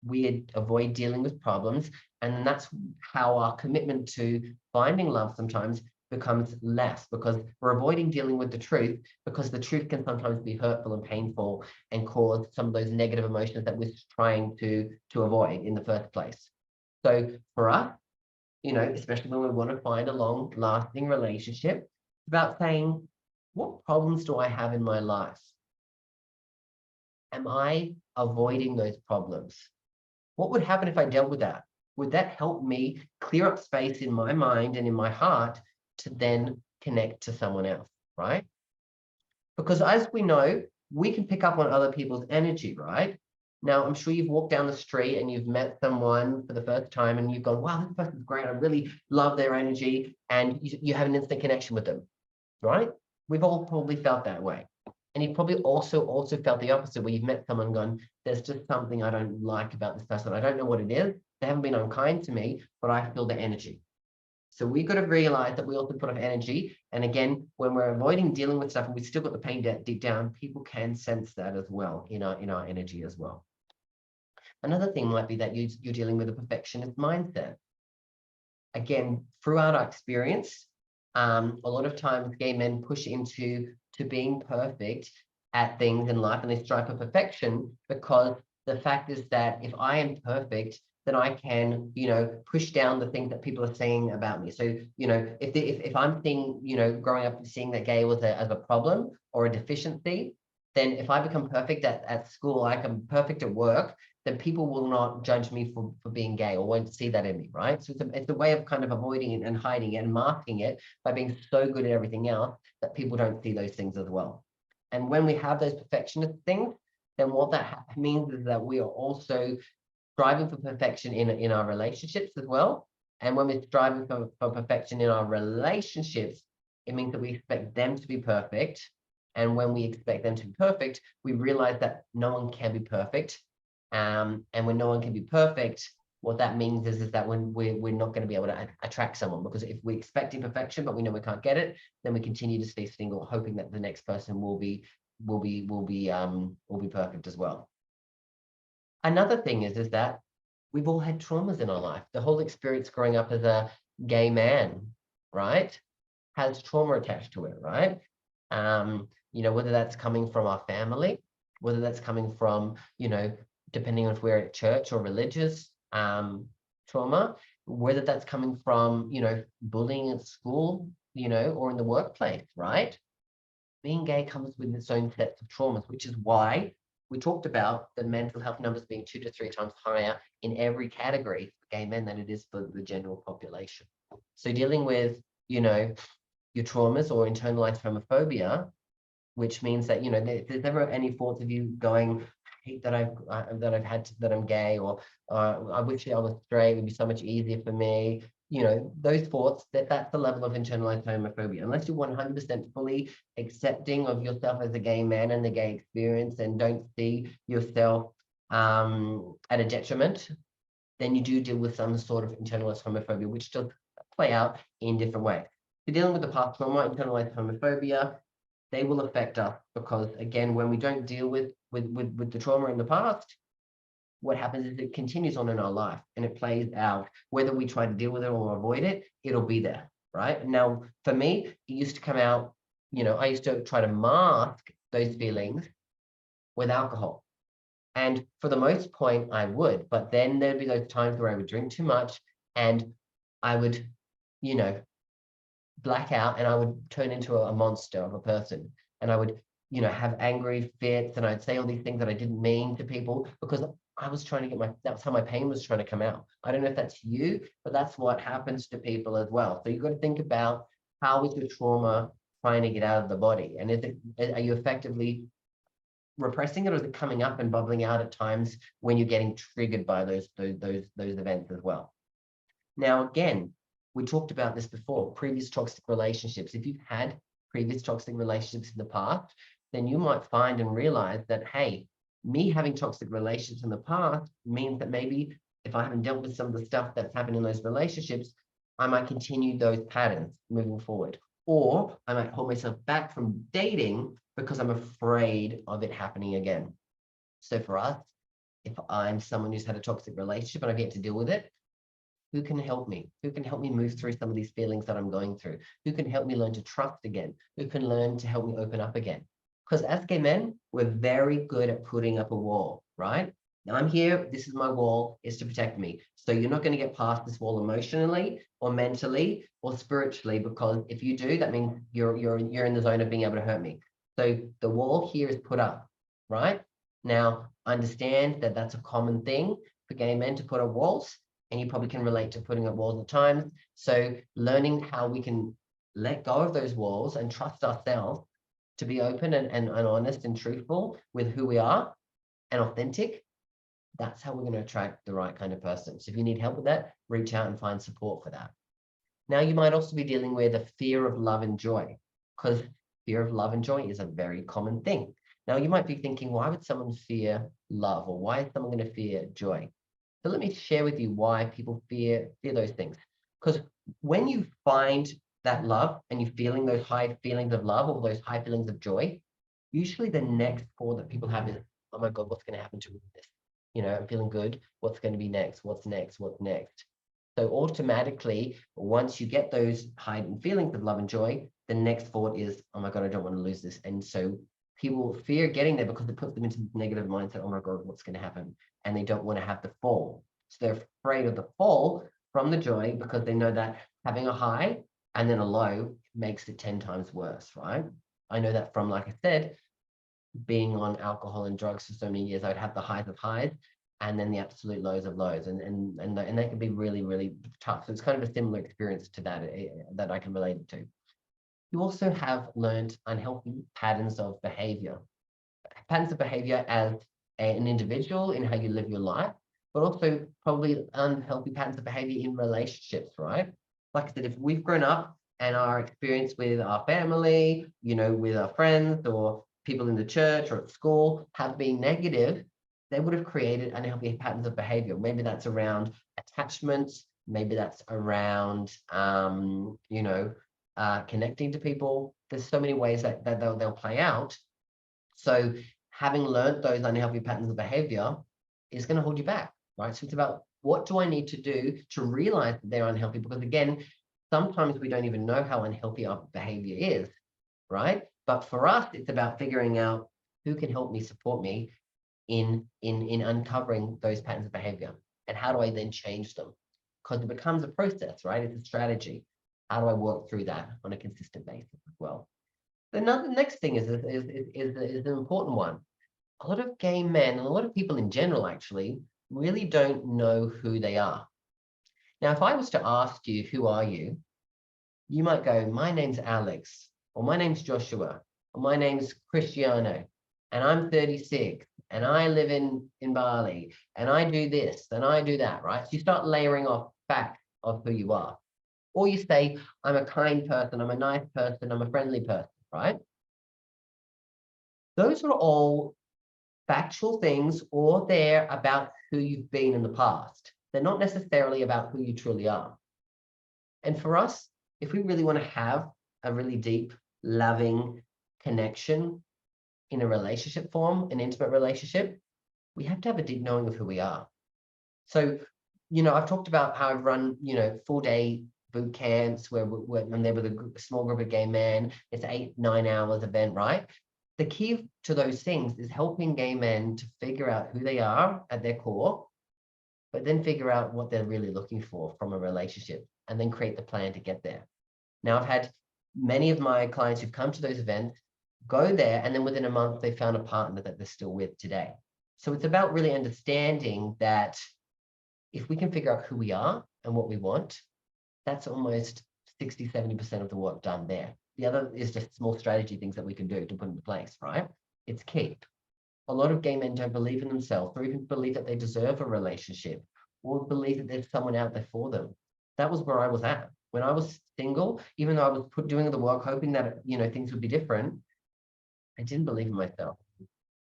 we avoid dealing with problems, and that's how our commitment to finding love sometimes becomes less, because we're avoiding dealing with the truth, because the truth can sometimes be hurtful and painful and cause some of those negative emotions that we're trying to avoid in the first place. So for us, especially when we want to find a long-lasting relationship, it's about saying, what problems do I have in my life? Am I avoiding those problems? What would happen if I dealt with that? Would that help me clear up space in my mind and in my heart to then connect to someone else, right? Because as we know, we can pick up on other people's energy, right? Now, I'm sure you've walked down the street and you've met someone for the first time and you've gone, wow, this person's great. I really love their energy. And you have an instant connection with them, right? We've all probably felt that way. And you've probably also felt the opposite, where you've met someone and gone, there's just something I don't like about this person. I don't know what it is. They haven't been unkind to me, but I feel the energy. So we've got to realize that we also put off energy. And again, when we're avoiding dealing with stuff and we still got the pain deep down, people can sense that as well in our energy as well. Another thing might be that you're dealing with a perfectionist mindset. Again, throughout our experience, a lot of times gay men push into being perfect at things in life, and they strive for perfection, because the fact is that if I am perfect, then I can, push down the things that people are saying about me. So, if I'm seeing, growing up seeing that gay was as a problem or a deficiency, then if I become perfect at school, I become perfect at work, then people will not judge me for being gay or won't see that in me, right? So it's a way of kind of avoiding it and hiding it and masking it by being so good at everything else that people don't see those things as well. And when we have those perfectionist things, then what that means is that we are also striving for perfection in our relationships as well. And when we're striving for perfection in our relationships, it means that we expect them to be perfect. And when we expect them to be perfect, we realize that no one can be perfect. And when no one can be perfect, what that means is that when we're not going to be able to attract someone, because if we're expecting perfection but we know we can't get it, then we continue to stay single, hoping that the next person will be perfect as well. Another thing is that we've all had traumas in our life. The whole experience growing up as a gay man, right, has trauma attached to it, right? Whether that's coming from our family, whether that's coming from, depending on if we're at church or religious trauma, whether that's coming from, bullying at school, or in the workplace, right? Being gay comes with its own sets of traumas, which is why we talked about the mental health numbers being 2 to 3 times higher in every category for gay men than it is for the general population. So dealing with, your traumas or internalized homophobia, which means that, there's never any thoughts of you going, I hate that that I'm gay, or I wish I was straight, it would be so much easier for me. Those thoughts, that's the level of internalized homophobia. Unless you're 100% fully accepting of yourself as a gay man and the gay experience, and don't see yourself at a detriment, then you do deal with some sort of internalized homophobia, which does play out in different ways. So dealing with the past trauma, internalized homophobia, they will affect us, because again, when we don't deal with the trauma in the past, what happens is it continues on in our life and it plays out. Whether we try to deal with it or avoid it, it'll be there, right? Now, for me, it used to come out, I used to try to mask those feelings with alcohol. And for the most point, I would, but then there'd be those times where I would drink too much and I would, black out, and I would turn into a monster of a person. And I would, have angry fits, and I'd say all these things that I didn't mean to people, because I was trying to get that's how my pain was trying to come out. I don't know if that's you, but that's what happens to people as well. So you've got to think about, how is your trauma trying to get out of the body? And are you effectively repressing it, or is it coming up and bubbling out at times when you're getting triggered by those events as well? Now, again, we talked about this before, previous toxic relationships. If you've had previous toxic relationships in the past, then you might find and realize that, hey, me having toxic relationships in the past means that maybe if I haven't dealt with some of the stuff that's happened in those relationships, I might continue those patterns moving forward. Or I might hold myself back from dating because I'm afraid of it happening again. So for us, if I'm someone who's had a toxic relationship and I've yet to deal with it, who can help me? Who can help me move through some of these feelings that I'm going through? Who can help me learn to trust again? Who can learn to help me open up again? Because as gay men, we're very good at putting up a wall, right? Now I'm here, this is my wall, it's to protect me. So you're not going to get past this wall emotionally or mentally or spiritually, because if you do, that means you're in the zone of being able to hurt me. So the wall here is put up, right? Now, understand that that's a common thing for gay men to put up walls, and you probably can relate to putting up walls at times. So learning how we can let go of those walls and trust ourselves to be open and honest and truthful with who we are and authentic, that's how we're going to attract the right kind of person. So if you need help with that, reach out and find support for that. Now, you might also be dealing with a fear of love and joy, because fear of love and joy is a very common thing. Now, you might be thinking, why would someone fear love, or why is someone going to fear joy? So let me share with you why people fear those things. Because when you find that love and you're feeling those high feelings of love or those high feelings of joy, usually the next thought that people have is, oh my God, what's going to happen to this? You know, I'm feeling good. What's going to be next? What's next? What's next? So automatically, once you get those heightened feelings of love and joy, the next thought is, oh my God, I don't want to lose this. And so people fear getting there because it puts them into this negative mindset. Oh my God, what's going to happen? And they don't want to have the fall. So they're afraid of the fall from the joy because they know that having a high and then a low makes it 10 times worse, right? I know that from, like I said, being on alcohol and drugs for so many years. I'd have the highs of highs and then the absolute lows of lows, and they can be really, really tough. So it's kind of a similar experience to that that I can relate it to. You also have learned unhealthy patterns of behavior as an individual in how you live your life, but also probably unhealthy patterns of behavior in relationships, right? Like I said, if we've grown up and our experience with our family, you know, with our friends or people in the church or at school have been negative, they would have created unhealthy patterns of behavior. Maybe that's around attachments, maybe that's around, connecting to people. There's so many ways that they'll play out. So having learned those unhealthy patterns of behavior is going to hold you back, right? So it's about, what do I need to do to realize that they're unhealthy? Because again, sometimes we don't even know how unhealthy our behavior is, right? But for us, it's about figuring out who can help me, support me in uncovering those patterns of behavior, and how do I then change them? Because it becomes a process, right? It's a strategy. How do I work through that on a consistent basis as well? The next thing is an important one. A lot of gay men and a lot of people in general actually really don't know who they are. Now, if I was to ask you, who are you? You might go, my name's Alex, or my name's Joshua, or my name's Cristiano, and I'm 36, and I live in Bali, and I do this, and I do that, right? So you start layering off facts of who you are. Or you say, I'm a kind person, I'm a nice person, I'm a friendly person, right? Those are all factual things, or they're about who you've been in the past. They're not necessarily about who you truly are. And for us, if we really want to have a really deep, loving connection in a relationship form, an intimate relationship, we have to have a deep knowing of who we are. So, I've talked about how I've run, full day boot camps where I'm there with a small group of gay men. It's 8-9 hours event, right? The key to those things is helping gay men to figure out who they are at their core, but then figure out what they're really looking for from a relationship, and then create the plan to get there. Now, I've had many of my clients who've come to those events go there, and then within a month, they found a partner that they're still with today. So it's about really understanding that if we can figure out who we are and what we want, that's almost 60, 70% of the work done there. The other is just small strategy things that we can do to put into place, right? It's key. A lot of gay men don't believe in themselves or even believe that they deserve a relationship or believe that there's someone out there for them. That was where I was at. When I was single, even though I was doing the work, hoping that, things would be different, I didn't believe in myself.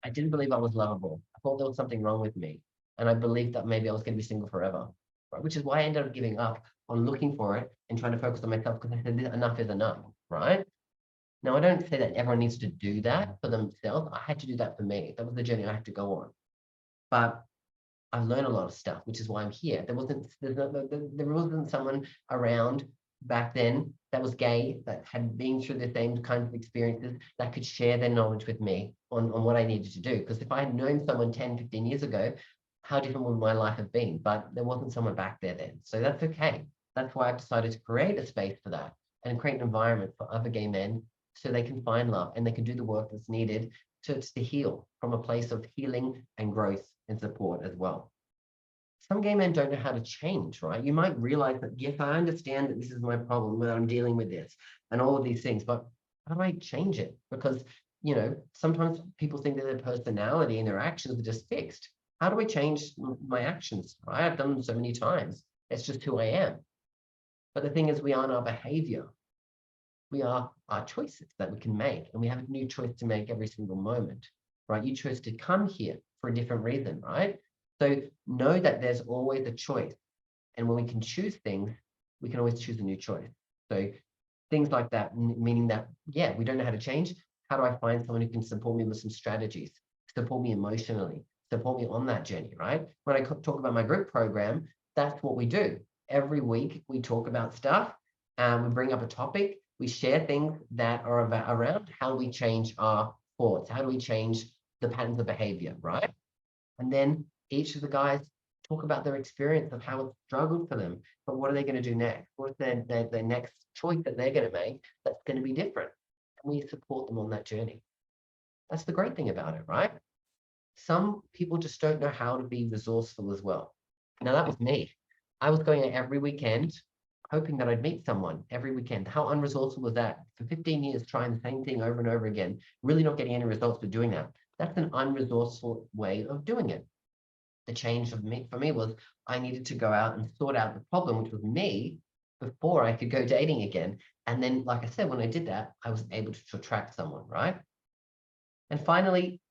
I didn't believe I was lovable. I thought there was something wrong with me. And I believed that maybe I was going to be single forever, right? Which is why I ended up giving up on looking for it and trying to focus on myself because I said enough is enough, right? Now, I don't say that everyone needs to do that for themselves. I had to do that for me. That was the journey I had to go on. But I've learned a lot of stuff, which is why I'm here. There wasn't someone around back then that was gay, that had been through the same kinds of experiences, that could share their knowledge with me on what I needed to do. Because if I had known someone 10, 15 years ago, how different would my life have been? But there wasn't someone back there then. So that's okay. That's why I've decided to create a space for that and create an environment for other gay men so they can find love and they can do the work that's needed to heal from a place of healing and growth and support as well. Some gay men don't know how to change, right? You might realize that, yes, I understand that this is my problem, that I'm dealing with this and all of these things, but how do I change it? Because, sometimes people think that their personality and their actions are just fixed. How do I change my actions? I have done them so many times. It's just who I am. But the thing is, we aren't our behavior. We are our choices that we can make, and we have a new choice to make every single moment, right? You chose to come here for a different reason, right? So know that there's always a choice, and when we can choose things, we can always choose a new choice. So things like that, meaning that, yeah, we don't know how to change. How do I find someone who can support me with some strategies, support me emotionally, support me on that journey, right? When I talk about my group program, that's what we do. Every week we talk about stuff, we bring up a topic, we share things that are around how we change our thoughts, how do we change the patterns of behavior, right? And then each of the guys talk about their experience of how it struggled for them, but what are they going to do next? What's their next choice that they're going to make that's going to be different? And we support them on that journey. That's the great thing about it, right? Some people just don't know how to be resourceful as well. Now, that was me. I was going out every weekend, hoping that I'd meet someone every weekend. How unresourceful was that? For 15 years, trying the same thing over and over again, really not getting any results for doing that. That's an unresourceful way of doing it. The change for me was I needed to go out and sort out the problem, which was me, before I could go dating again. And then, like I said, when I did that, I was able to attract someone, right? And finally,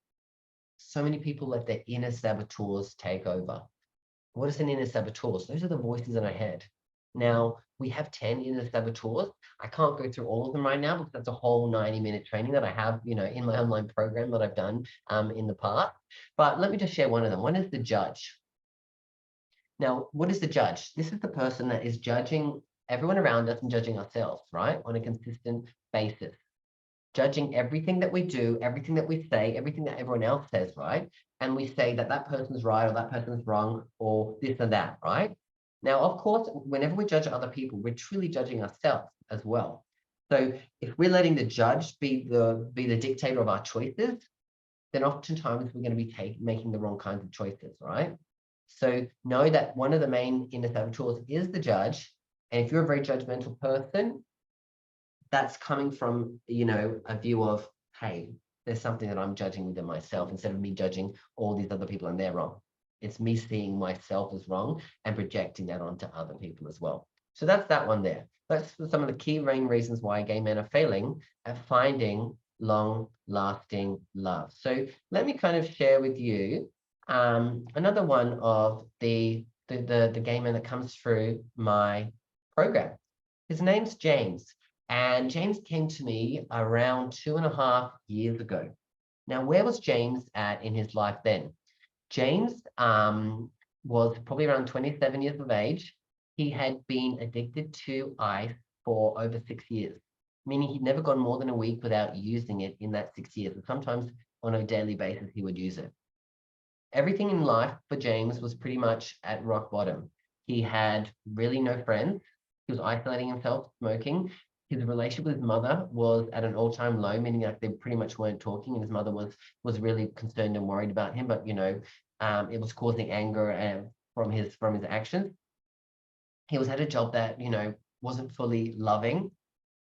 so many people let their inner saboteurs take over. What is an inner saboteurs? Those are the voices in our head. Now, we have 10 inner saboteurs. I can't go through all of them right now because that's a whole 90-minute training that I have, in my online program that I've done in the past. But let me just share one of them. One is the judge. Now, what is the judge? This is the person that is judging everyone around us and judging ourselves, right? On a consistent basis. Judging everything that we do, everything that we say, everything that everyone else says, right? And we say that that person's right or that person's wrong or this and that, right? Now, of course, whenever we judge other people, we're truly judging ourselves as well. So if we're letting the judge be the dictator of our choices, then oftentimes we're going to be making the wrong kinds of choices, right? So know that one of the main inner saboteurs is the judge. And if you're a very judgmental person, that's coming from, a view of, hey, there's something that I'm judging within myself instead of me judging all these other people and they're wrong. It's me seeing myself as wrong and projecting that onto other people as well. So that's that one there. That's some of the key main reasons why gay men are failing at finding long-lasting love. So let me kind of share with you another one of the gay men that comes through my program. His name's James. And James came to me around 2.5 years ago. Now, where was James at in his life then? James was probably around 27 years of age. He had been addicted to ice for over 6 years, meaning he'd never gone more than a week without using it in that 6 years. And sometimes on a daily basis, he would use it. Everything in life for James was pretty much at rock bottom. He had really no friends. He was isolating himself, smoking. his relationship with his mother was at an all-time low, meaning that they pretty much weren't talking, and his mother was really concerned and worried about him. But it was causing anger from his actions. He was at a job that wasn't fully loving,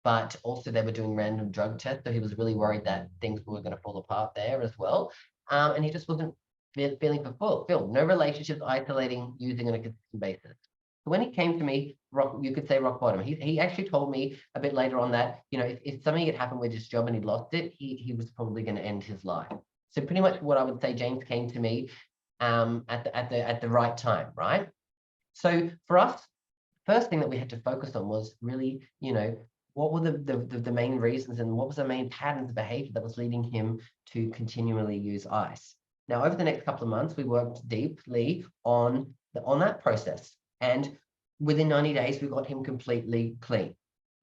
but also they were doing random drug tests, so he was really worried that things were going to fall apart there as well. And he just wasn't feeling fulfilled. No relationships, isolating, using on a consistent basis. So when he came to me, you could say rock bottom. He actually told me a bit later on that if something had happened with his job and he lost it, he was probably going to end his life. So pretty much what I would say, James came to me at the right time, right? So for us, first thing that we had to focus on was really, what were the main reasons and what was the main patterns of behavior that was leading him to continually use ice. Now, over the next couple of months, we worked deeply on that process. And within 90 days, we got him completely clean.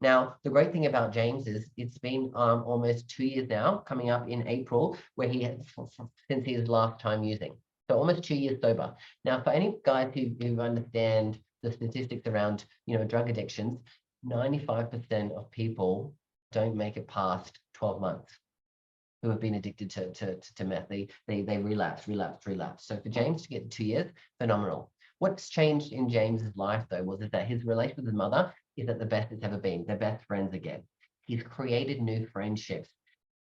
Now, the great thing about James is it's been almost 2 years now, coming up in April, where he had since his last time using. So almost 2 years sober. Now, for any guys who understand the statistics around drug addictions, 95% of people don't make it past 12 months who have been addicted to meth. They relapse. So for James to get 2 years, phenomenal. What's changed in James's life though was that his relationship with his mother is at the best it's ever been. They're best friends again. He's created new friendships.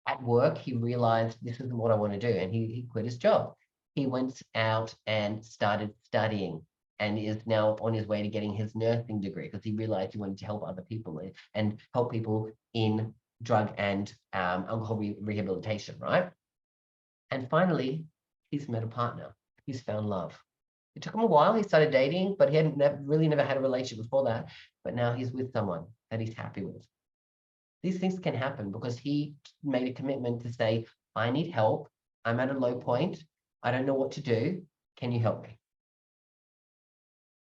At work, he realized this isn't what I want to do, and he quit his job. He went out and started studying, and is now on his way to getting his nursing degree because he realized he wanted to help other people and help people in drug and alcohol rehabilitation, right? And finally, he's met a partner. He's found love. It took him a while. He started dating, but he hadn't really never had a relationship before that. But now he's with someone that he's happy with. These things can happen because he made a commitment to say, I need help. I'm at a low point. I don't know what to do. Can you help me?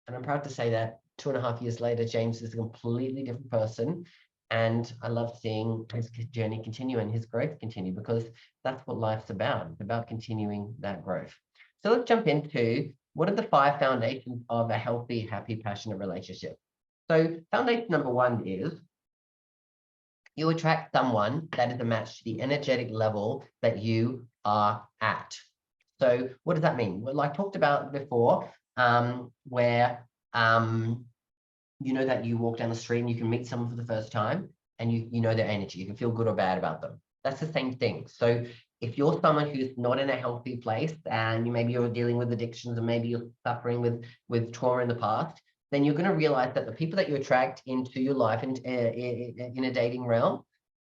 And I'm proud to say that 2.5 years later, James is a completely different person. And I love seeing his journey continue and his growth continue, because that's what life's about. It's about continuing that growth. So let's jump into what are the 5 foundations of a healthy, happy, passionate relationship. So foundation number 1 is you attract someone that is a match to the energetic level that you are at. So what does that mean? Well, like talked about before, where that you walk down the street and you can meet someone for the first time and you know their energy, you can feel good or bad about them. That's the same thing. So if you're someone who's not in a healthy place and maybe you're dealing with addictions and maybe you're suffering with trauma in the past, then you're going to realize that the people that you attract into your life in a dating realm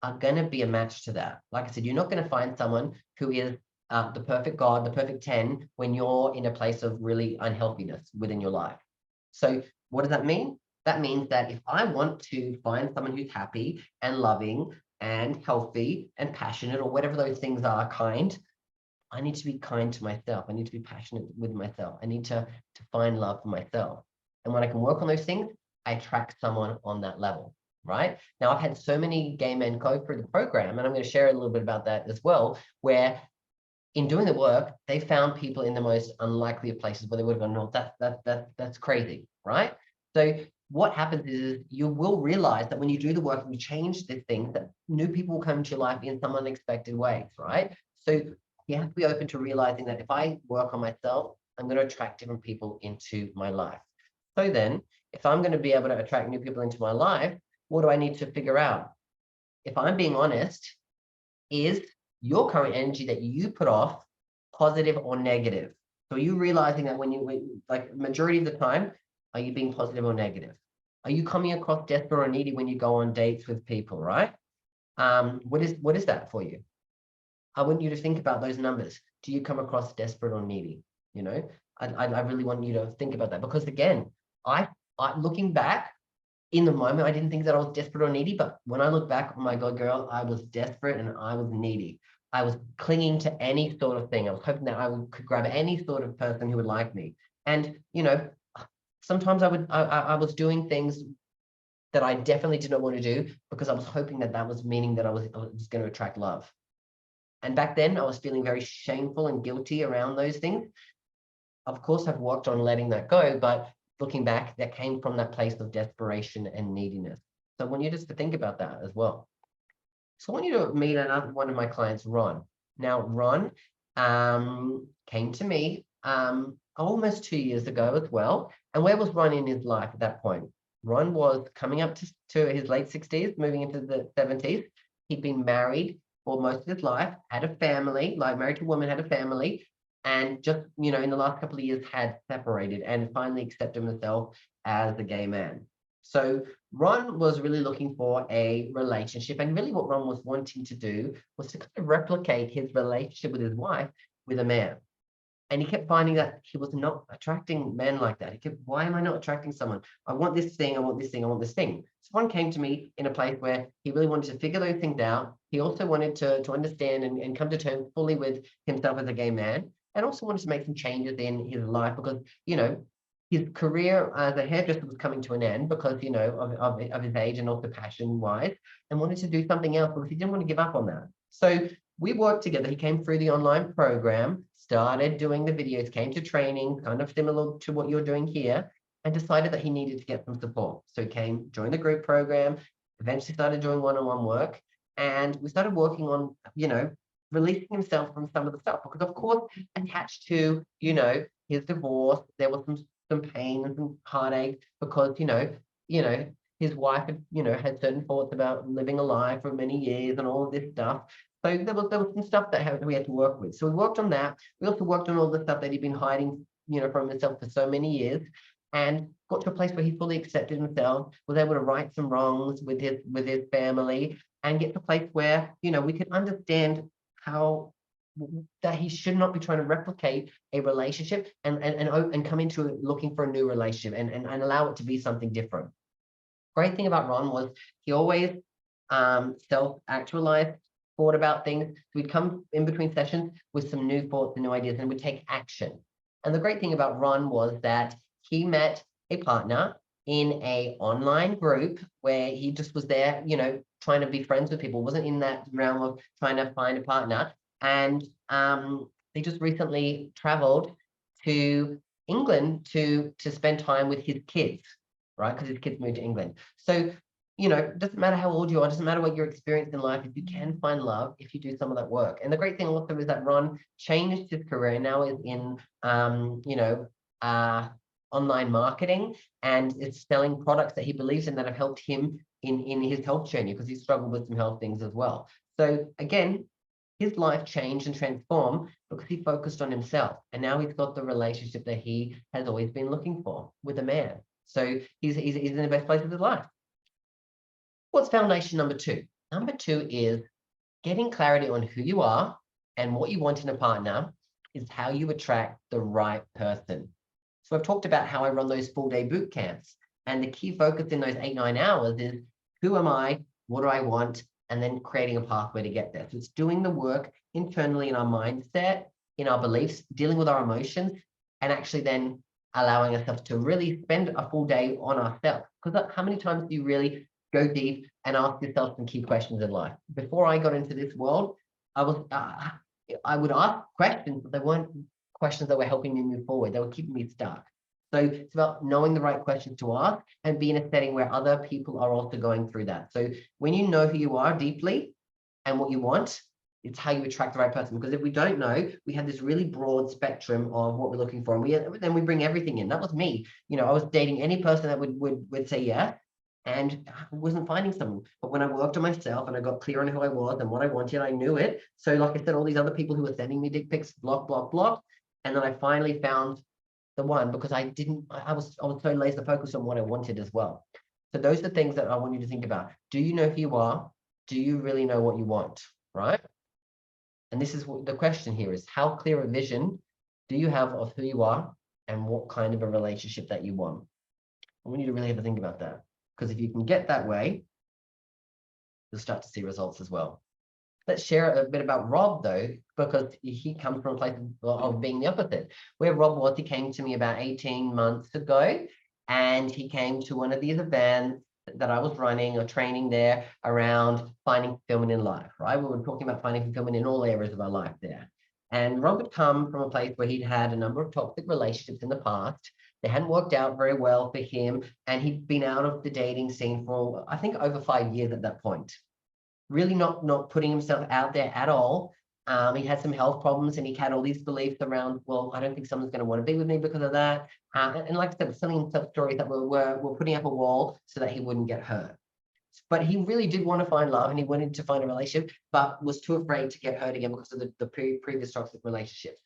are going to be a match to that. Like I said, you're not going to find someone who is the perfect God, the perfect 10, when you're in a place of really unhealthiness within your life. So what does that mean? That means that if I want to find someone who's happy and loving and healthy and passionate, or whatever those things are, kind, I need to be kind to myself. I need to be passionate with myself. I need to find love for myself. And when I can work on those things, I attract someone on that level, right? Now, I've had so many gay men go through the program, and I'm going to share a little bit about that as well, where in doing the work, they found people in the most unlikely of places where they would have gone, no, that's crazy, right? So what happens is you will realize that when you do the work and you change these things, that new people will come into your life in some unexpected ways, right? So you have to be open to realizing that if I work on myself, I'm going to attract different people into my life. So then, if I'm going to be able to attract new people into my life, what do I need to figure out? If I'm being honest, is your current energy that you put off positive or negative? So are you realizing that like majority of the time, are you being positive or negative? Are you coming across desperate or needy when you go on dates with people, right? What is that for you? I want you to think about those numbers. Do you come across desperate or needy? I really want you to think about that, because again, I looking back, in the moment, I didn't think that I was desperate or needy, but when I look back, oh my God, girl, I was desperate and I was needy. I was clinging to any sort of thing. I was hoping that could grab any sort of person who would like me. And, sometimes I was doing things that I definitely did not want to do, because I was hoping that was meaning that I was going to attract love. And back then I was feeling very shameful and guilty around those things. Of course, I've worked on letting that go, but looking back, that came from that place of desperation and neediness. So I want you just to think about that as well. So I want you to meet another one of my clients, Ron. Now, Ron came to me almost 2 years ago as well. And where was Ron in his life at that point? Ron was coming up to his late 60s, moving into the 70s. He'd been married for most of his life, had a family, like married to a woman, had a family, and just, in the last couple of years had separated and finally accepted himself as a gay man. So Ron was really looking for a relationship, and really what Ron was wanting to do was to kind of replicate his relationship with his wife with a man. And he kept finding that he was not attracting men like that. He kept, why am I not attracting someone? I want this thing, I want this thing, I want this thing. So Ron came to me in a place where he really wanted to figure those things out. He also wanted to understand and come to terms fully with himself as a gay man, and also wanted to make some changes in his life because, his career as a hairdresser was coming to an end because, of his age and also passion-wise, and wanted to do something else because he didn't want to give up on that. So we worked together. He came through the online program, started doing the videos, came to training, kind of similar to what you're doing here, and decided that he needed to get some support. So he came, joined the group program, eventually started doing one-on-one work, and we started working on, releasing himself from some of the stuff because, of course, attached to, his divorce, there was some pain and some heartache because, his wife had certain thoughts about living a life for many years and all of this stuff. So there was some stuff that we had to work with. So we worked on that. We also worked on all the stuff that he'd been hiding, from himself for so many years, and got to a place where he fully accepted himself, was able to right some wrongs with his family, and get to a place where, we could understand how that he should not be trying to replicate a relationship and come into it looking for a new relationship and allow it to be something different. Great thing about Ron was he always self-actualized, thought about things. So we'd come in between sessions with some new thoughts and new ideas and would take action. And the great thing about Ron was that he met a partner in a online group where he just was there, trying to be friends with people, wasn't in that realm of trying to find a partner. And they just recently traveled to England to spend time with his kids, right? Because his kids moved to England. So, it doesn't matter how old you are, it doesn't matter what your experience in life, if you can find love, if you do some of that work. And the great thing also is that Ron changed his career and now is in, online marketing, and is selling products that he believes in that have helped him in his health journey because he struggled with some health things as well. So again, his life changed and transformed because he focused on himself. And now he's got the relationship that he has always been looking for with a man. So he's in the best place of his life. What's foundation number two? Number two is getting clarity on who you are and what you want in a partner is how you attract the right person. So I've talked about how I run those full-day boot camps. And the key focus in those 8-9 hours is who am I, what do I want, and then creating a pathway to get there. So it's doing the work internally in our mindset, in our beliefs, dealing with our emotions, and actually then allowing ourselves to really spend a full day on ourselves. Because how many times do you really go deep and ask yourself some key questions in life? Before I got into this world, I would ask questions, but they weren't questions that were helping me move forward. They were keeping me stuck. So it's about knowing the right questions to ask and be in a setting where other people are also going through that. So when you know who you are deeply and what you want, it's how you attract the right person. Because if we don't know, we have this really broad spectrum of what we're looking for, and then we bring everything in. That was me. I was dating any person that would say yeah, and I wasn't finding someone. But when I worked on myself and I got clear on who I was and what I wanted, I knew it. So like I said, all these other people who were sending me dick pics, block. And then I finally found the one because I was so laser focused on what I wanted as well. So those are the things that I want you to think about. Do you know who you are? Do you really know what you want, right? And this is what the question here is, how clear a vision do you have of who you are and what kind of a relationship that you want? I want you to really have to think about that, because if you can get that way, you'll start to see results as well. Let's share a bit about Rob, though, because he comes from a place of being the opposite. Where Rob was, he came to me about 18 months ago, and he came to one of these events that I was running or training there around finding fulfillment in life, right? We were talking about finding fulfillment in all areas of our life there. And Rob had come from a place where he'd had a number of toxic relationships in the past, They hadn't worked out very well for him, and he'd been out of the dating scene for, I think, over 5 years at that point. Really not putting himself out there at all. He had some health problems, and he had all these beliefs around, well, I don't think someone's going to want to be with me because of that. And like I said, selling himself stories that were putting up a wall so that he wouldn't get hurt. But he really did want to find love, and he wanted to find a relationship, but was too afraid to get hurt again because of the previous toxic relationships.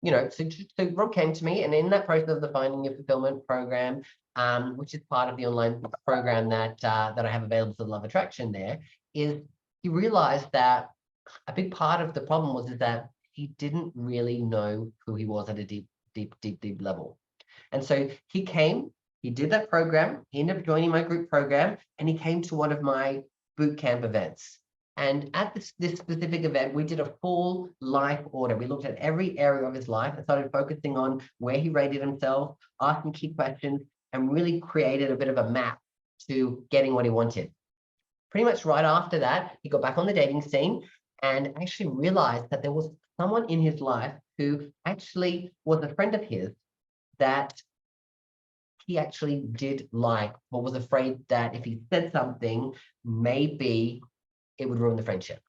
So Rob came to me, and in that process of the Finding Your Fulfillment program, which is part of the online program that I have available for the Love Attraction, there is he realized that a big part of the problem was that he didn't really know who he was at a deep level. And so he came, he did that program, he ended up joining my group program, and he came to one of my boot camp events. And at this specific event, we did a full life audit. We looked at every area of his life and started focusing on where he rated himself, asking key questions, and really created a bit of a map to getting what he wanted. Pretty much right after that, he got back on the dating scene and actually realized that there was someone in his life who actually was a friend of his that he actually did like, but was afraid that if he said something, maybe it would ruin the friendship.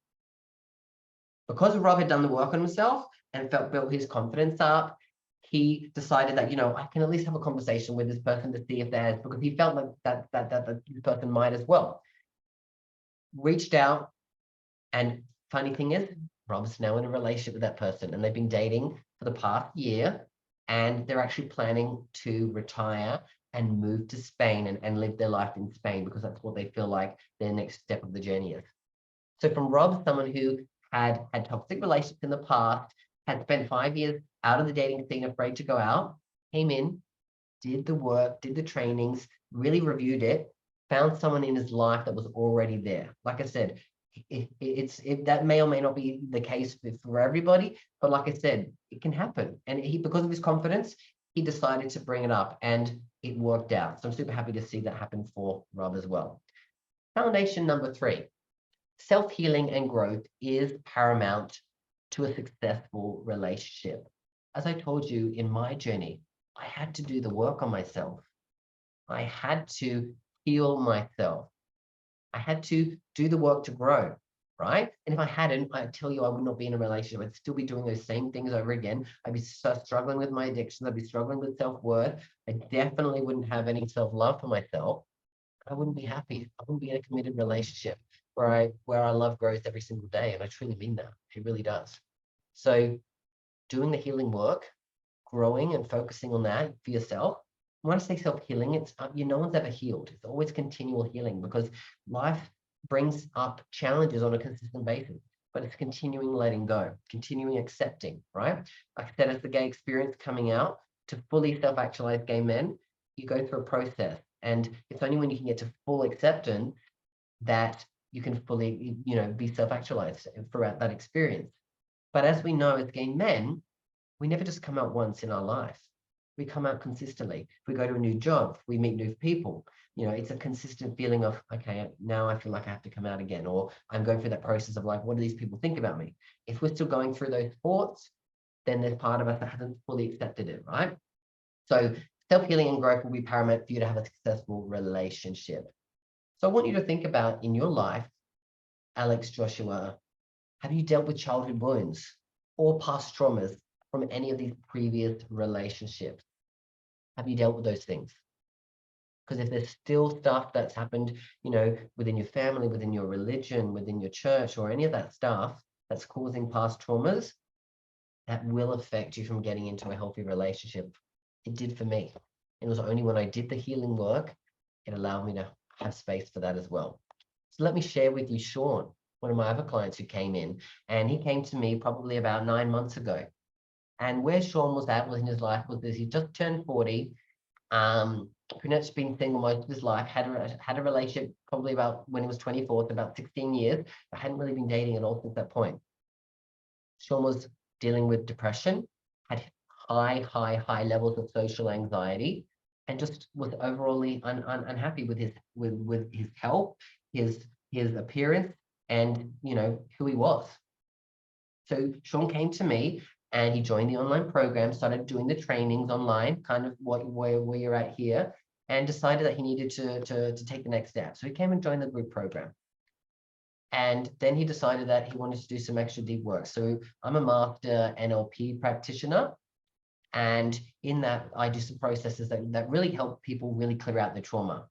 Because Rob had done the work on himself and built his confidence up, he decided that, I can at least have a conversation with this person to see if there's, because he felt like that this person might as well. Reached out, and funny thing is, Rob's now in a relationship with that person, and they've been dating for the past year, and they're actually planning to retire and move to Spain and live their life in Spain, because that's what they feel like their next step of the journey is. So from Rob, someone who had toxic relationships in the past, had spent 5 years out of the dating scene, afraid to go out, came in, did the work, did the trainings, really reviewed it, found someone in his life that was already there. Like I said, that may or may not be the case for everybody, but like I said, it can happen. And because of his confidence, he decided to bring it up, and it worked out. So I'm super happy to see that happen for Rob as well. Foundation number 3. Self-healing and growth is paramount to a successful relationship. As I told you in my journey, I had to do the work on myself. I had to heal myself. I had to do the work to grow, right? And if I hadn't, I tell you, I would not be in a relationship. I'd still be doing those same things over again. I'd be struggling with my addictions. I'd be struggling with self-worth. I definitely wouldn't have any self-love for myself. I wouldn't be happy. I wouldn't be in a committed relationship where our love grows every single day. And I truly mean that. It really does. So doing the healing work, growing and focusing on that for yourself. When I say self-healing, it's no one's ever healed. It's always continual healing, because life brings up challenges on a consistent basis, but it's continuing letting go, continuing accepting, right? Like I said, as the gay experience coming out, to fully self-actualize gay men, you go through a process. And it's only when you can get to full acceptance that you can fully, be self-actualized throughout that experience. But as we know, as gay men, we never just come out once in our life. We come out consistently. If we go to a new job, we meet new people. It's a consistent feeling of, okay, now I feel like I have to come out again, or I'm going through that process of like, what do these people think about me? If we're still going through those thoughts, then there's part of us that hasn't fully accepted it, right? So self-healing and growth will be paramount for you to have a successful relationship. So I want you to think about, in your life, Alex, Joshua, have you dealt with childhood wounds or past traumas from any of these previous relationships? Have you dealt with those things? Because if there's still stuff that's happened, within your family, within your religion, within your church, or any of that stuff that's causing past traumas, that will affect you from getting into a healthy relationship. It did for me. It was only when I did the healing work, it allowed me to have space for that as well. So let me share with you Sean, one of my other clients who came in, and he came to me probably about 9 months ago. And where Sean was at in his life was this: he just turned 40, pretty much been single most of his life, had a relationship probably about when he was 24, so about 16 years, but hadn't really been dating at all since that point. Sean was dealing with depression, had high levels of social anxiety, and just was overall unhappy with his health, his appearance, and who he was. So Sean came to me, and he joined the online program, started doing the trainings online, kind of where you're at here, and decided that he needed to take the next step. So he came and joined the group program. And then he decided that he wanted to do some extra deep work. So I'm a master NLP practitioner. And in that, I do some processes that really help people really clear out their trauma.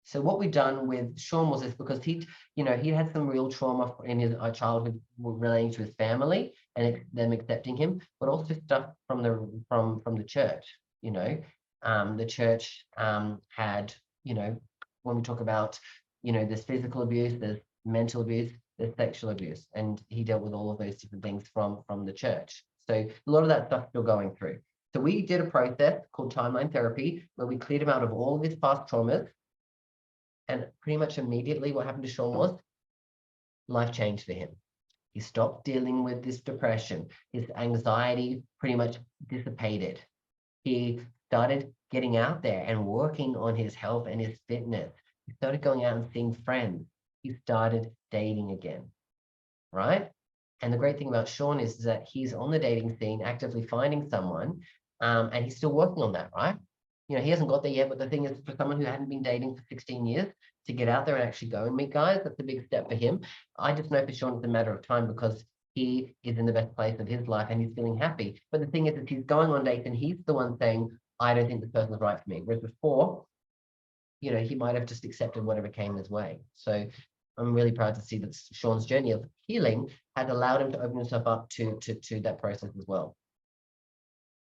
So what we've done with Sean was this, because he had some real trauma in his childhood relating to his family and them accepting him, but also stuff from the church. The church had, when we talk about, there's physical abuse, there's mental abuse, there's sexual abuse, and he dealt with all of those different things from the church. So a lot of that stuff still going through. So we did a process called timeline therapy, where we cleared him out of all of his past traumas. And pretty much immediately what happened to Sean was life changed for him. He stopped dealing with this depression. His anxiety pretty much dissipated. He started getting out there and working on his health and his fitness. He started going out and seeing friends. He started dating again, right? And the great thing about Sean is that he's on the dating scene, actively finding someone, and he's still working on that, right? He hasn't got there yet, but the thing is, for someone who hadn't been dating for 16 years, to get out there and actually go and meet guys, that's a big step for him. I just know for Sean it's a matter of time, because he is in the best place of his life and he's feeling happy. But the thing is he's going on dates and he's the one saying, I don't think this person's right for me. Whereas before, he might have just accepted whatever came his way. So I'm really proud to see that Sean's journey of healing has allowed him to open himself up to that process as well.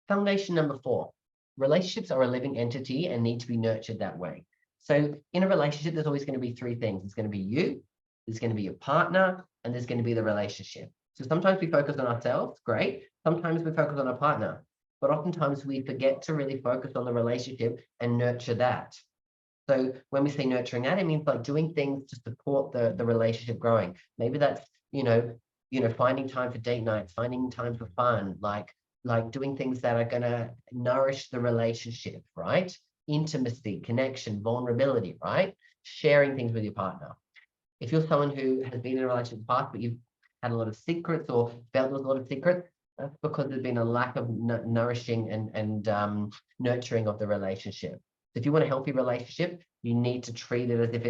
Foundation number 4, relationships are a living entity and need to be nurtured that way. So in a relationship, there's always going to be 3 things. There's going to be you, there's going to be your partner, and there's going to be the relationship. So sometimes we focus on ourselves, great. Sometimes we focus on our partner, but oftentimes we forget to really focus on the relationship and nurture that. So when we say nurturing that, it means like doing things to support the relationship growing. Maybe that's, finding time for date nights, finding time for fun, like doing things that are going to nourish the relationship, right? Intimacy, connection, vulnerability, right? Sharing things with your partner. If you're someone who has been in a relationship in the past, but you've had a lot of secrets or felt there's a lot of secrets, that's because there's been a lack of nourishing and nurturing of the relationship. If you want a healthy relationship, you need to treat it as if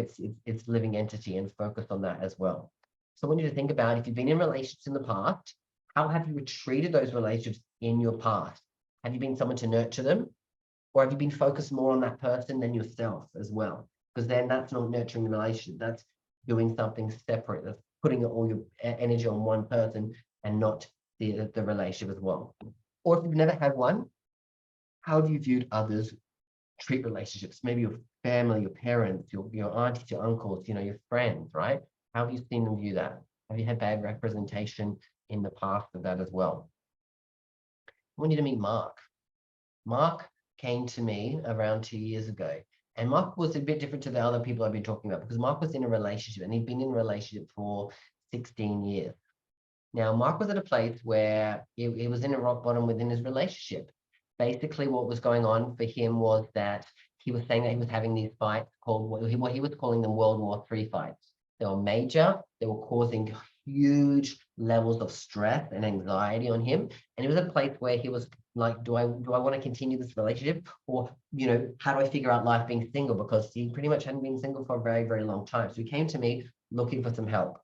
it's living entity and focus on that as well. So I want you to think about, if you've been in relationships in the past, how have you treated those relationships in your past? Have you been someone to nurture them? Or have you been focused more on that person than yourself as well? Because then that's not nurturing the relationship. That's doing something separate. That's putting all your energy on one person and not the relationship as well. Or if you've never had one, how have you viewed others treat relationships? Maybe your family, your parents, your aunties, your uncles, your friends, right? How have you seen them view that? Have you had bad representation in the past of that as well? I want you to meet Mark. Mark came to me around 2 years ago. And Mark was a bit different to the other people I've been talking about, because Mark was in a relationship and he'd been in a relationship for 16 years. Now, Mark was at a place where he was in a rock bottom within his relationship. Basically, what was going on for him was that he was saying that he was having these fights called what he was calling them World War III fights. They were major, they were causing huge levels of stress and anxiety on him. And it was a place where he was like, do I want to continue this relationship? Or, how do I figure out life being single? Because he pretty much hadn't been single for a very, very long time. So he came to me looking for some help.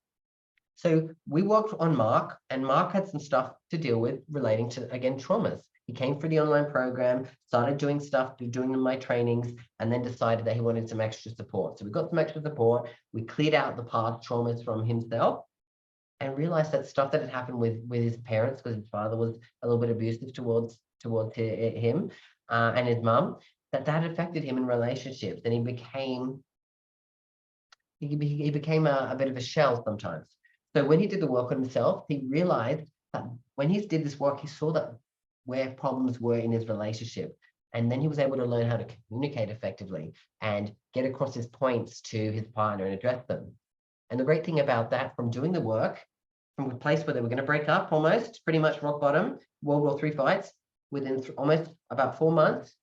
So we worked on Mark, and Mark had some stuff to deal with relating to, again, traumas. He came through the online program, started doing stuff, doing my trainings, and then decided that he wanted some extra support. So we got some extra support. We cleared out the past traumas from himself and realized that stuff that had happened with his parents, because his father was a little bit abusive towards him and his mum, that affected him in relationships, and he became a bit of a shell sometimes. So when he did the work on himself, he realized that when he did this work, he saw that where problems were in his relationship. And then he was able to learn how to communicate effectively and get across his points to his partner and address them. And the great thing about that, from doing the work, from a place where they were going to break up almost, pretty much rock bottom, World War III fights, within almost about 4 months,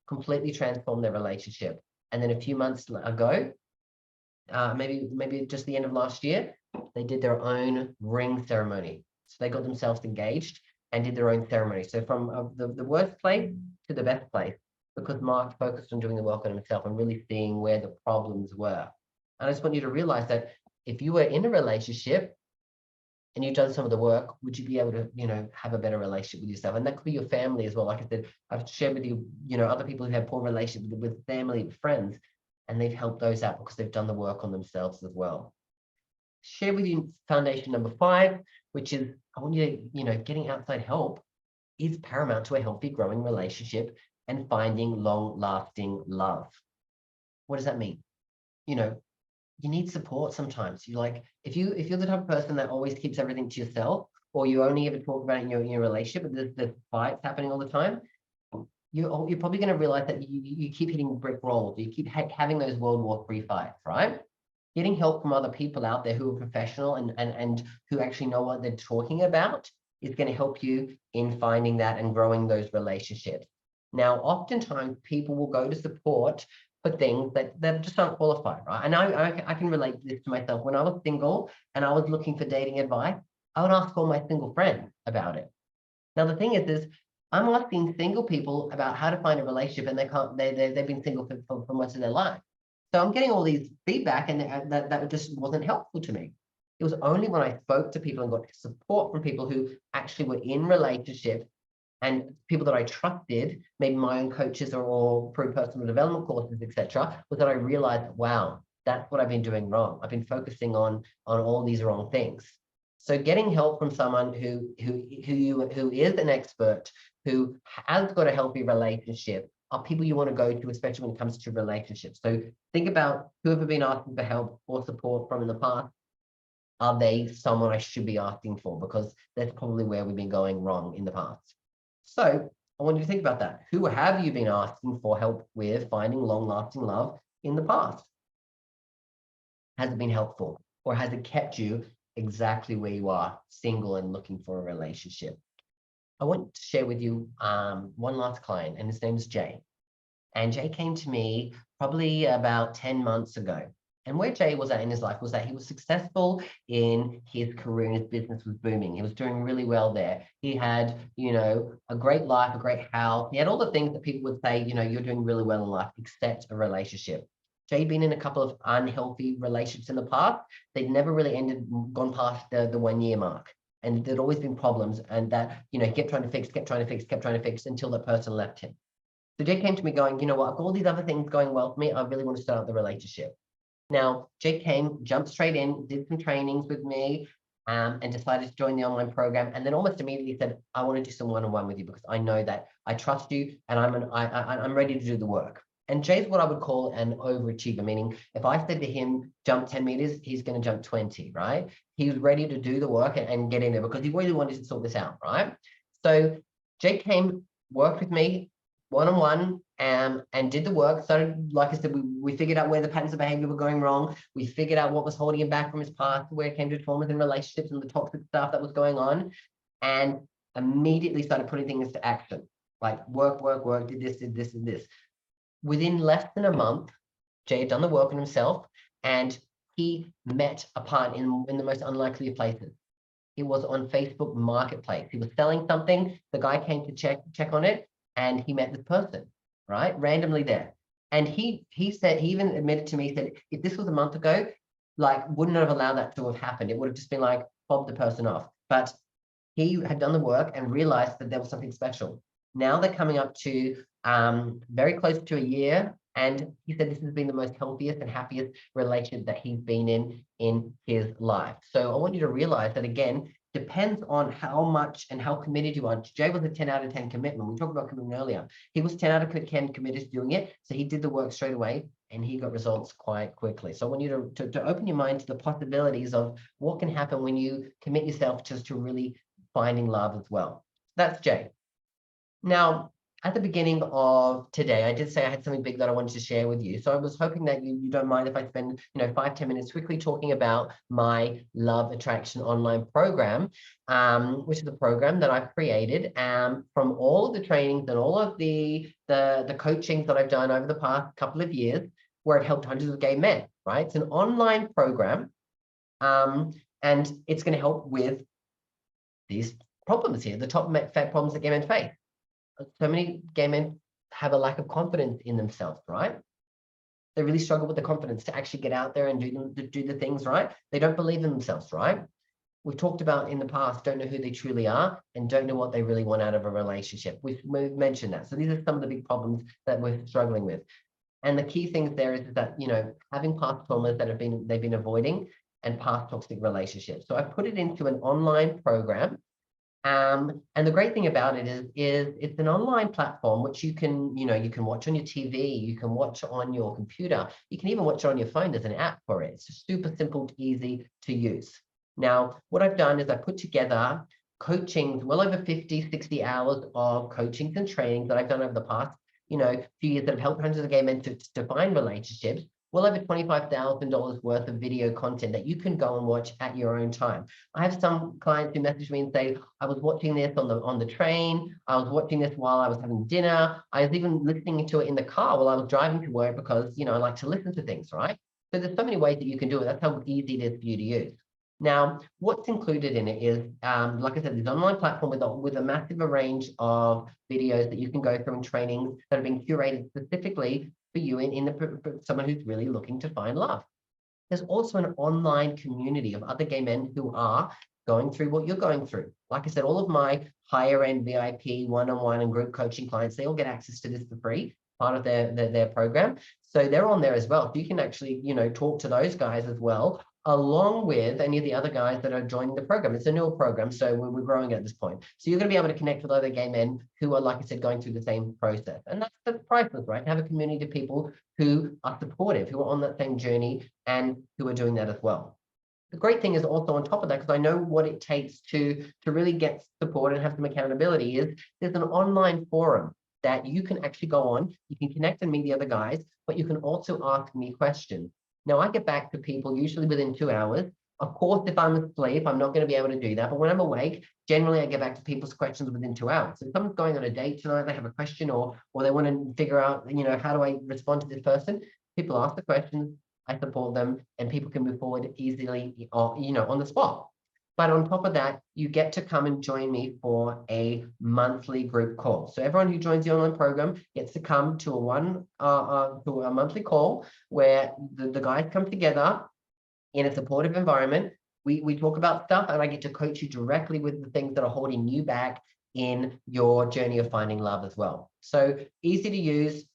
completely transformed their relationship. And then a few months ago, maybe just the end of last year, they did their own ring ceremony. So they got themselves engaged, and did their own ceremony. So from the worst place to the best place, because Mark focused on doing the work on himself and really seeing where the problems were. And I just want you to realize that if you were in a relationship and you've done some of the work, would you be able to, have a better relationship with yourself? And that could be your family as well. Like I said, I've shared with you, other people who have poor relationships with family, with friends, and they've helped those out because they've done the work on themselves as well. Share with you foundation number 5, which is I want you to, getting outside help is paramount to a healthy, growing relationship and finding long-lasting love. What does that mean? You need support sometimes. If you're the type of person that always keeps everything to yourself, or you only ever talk about it in your relationship, but there's fights happening all the time, you're probably going to realize that you keep hitting brick walls. You keep having those World War III fights, right? Getting help from other people out there who are professional and who actually know what they're talking about is going to help you in finding that and growing those relationships. Now, oftentimes people will go to support for things that just aren't qualified, right? And I can relate this to myself. When I was single and I was looking for dating advice, I would ask all my single friends about it. Now, the thing is I'm asking single people about how to find a relationship, and they've been single for most of their life. So I'm getting all these feedback, and that just wasn't helpful to me. It was only when I spoke to people and got support from people who actually were in relationships and people that I trusted, maybe my own coaches or through personal development courses, etc., was that I realized, wow, that's what I've been doing wrong. I've been focusing on all these wrong things. So getting help from someone who is an expert, who has got a healthy relationship, are people you want to go to, especially when it comes to relationships. So think about whoever been asking for help or support from in the past. Are they someone I should be asking for? Because that's probably where we've been going wrong in the past. So I want you to think about that. Who have you been asking for help with finding long-lasting love in the past? Has it been helpful, or has it kept you exactly where you are, single and looking for a relationship? I want to share with you one last client, and his name is Jay. And Jay came to me probably about 10 months ago. And where Jay was at in his life was that he was successful in his career, and his business was booming. He was doing really well there. He had, a great life, a great house. He had all the things that people would say, you're doing really well in life, except a relationship. Jay had been in a couple of unhealthy relationships in the past. They'd never really gone past the 1 year mark. And there'd always been problems, and that, he kept trying to fix until that person left him. So Jay came to me going, you know what, I've got all these other things going well for me. I really want to start the relationship. Now, Jay jumped straight in, did some trainings with me, and decided to join the online program. And then almost immediately said, I want to do some one-on-one with you because I know that I trust you and I'm ready to do the work. And Jay's what I would call an overachiever, meaning if I said to him, jump 10 meters, he's going to jump 20, right? He was ready to do the work and get in there because he really wanted to sort this out, right? So Jay worked with me one-on-one and did the work. So like I said, we figured out where the patterns of behavior were going wrong. We figured out what was holding him back from his past, where it came to traumas and relationships and the toxic stuff that was going on, and immediately started putting things into action. Like work, did this, and this. Within less than a month, Jay had done the work on himself, and he met a partner in the most unlikely of places. It was on Facebook Marketplace. He was selling something. The guy came to check on it, and he met this person, right? Randomly there. And he said, he even admitted to me, he said, if this was a month ago, wouldn't have allowed that to have happened. It would have just been like, fob the person off. But he had done the work and realized that there was something special. Now they're coming up to very close to a year. And he said this has been the most healthiest and happiest relationship that he's been in his life. So I want you to realize that, again, depends on how much and how committed you are. Jay was a 10 out of 10 commitment. We talked about commitment earlier. He was 10 out of 10 committed to doing it. So he did the work straight away and he got results quite quickly. So I want you to open your mind to the possibilities of what can happen when you commit yourself just to really finding love as well. That's Jay. Now, at the beginning of today, I did say I had something big that I wanted to share with you. So I was hoping that you don't mind if I spend 5-10 minutes quickly talking about my Love Attraction online program, which is a program that I've created from all of the trainings and all of the coachings that I've done over the past couple of years, where it helped hundreds of gay men, right? It's an online program, and it's going to help with these problems here, the top problems that gay men face. So many gay men have a lack of confidence in themselves, right? They really struggle with the confidence to actually get out there and do the things, right? They don't believe in themselves, right? We've talked about in the past, don't know who they truly are and don't know what they really want out of a relationship. We've mentioned that. So these are some of the big problems that we're struggling with. And the key things there is that, you know, having past traumas that they've been avoiding and past toxic relationships. So I've put it into an online program. And the great thing about it is it's an online platform which you can, you know, you can watch on your TV, you can watch on your computer, you can even watch it on your phone. There's an app for it. It's super simple, easy to use. Now, what I've done is I put together coachings, well over 50, 60 hours of coachings and trainings that I've done over the past, you know, few years that have helped hundreds of gay men to define relationships. Well over $25,000 worth of video content that you can go and watch at your own time. I have some clients who message me and say, I was watching this on the train, I was watching this while I was having dinner, I was even listening to it in the car while I was driving to work because, you know, I like to listen to things, right? So there's so many ways that you can do it. That's how easy it is for you to use. Now, what's included in it is, like I said, this online platform with a massive range of videos that you can go through and trainings that have been curated specifically for you someone who's really looking to find love. There's also an online community of other gay men who are going through what you're going through. Like I said, all of my higher end VIP one-on-one and group coaching clients, they all get access to this for free, part of their program. So they're on there as well. So you can actually, you know, talk to those guys as well, along with any of the other guys that are joining the program. It's a newer program, so we're growing at this point. So you're going to be able to connect with other gay men who are, like I said, going through the same process. And that's priceless, right? To have a community of people who are supportive, who are on that same journey and who are doing that as well. The great thing is also on top of that, because I know what it takes to really get support and have some accountability, is there's an online forum that you can actually go on. You can connect and meet the other guys, but you can also ask me questions. Now, I get back to people usually within 2 hours. Of course, if I'm asleep, I'm not going to be able to do that. But when I'm awake, generally I get back to people's questions within 2 hours. So if someone's going on a date tonight, they have a question or they want to figure out, you know, how do I respond to this person? People ask the questions, I support them, and people can move forward easily, you know, on the spot. But on top of that, you get to come and join me for a monthly group call. So everyone who joins the online program gets to come to a monthly call where the guys come together in a supportive environment. We talk about stuff, and I get to coach you directly with the things that are holding you back in your journey of finding love as well. So easy to use.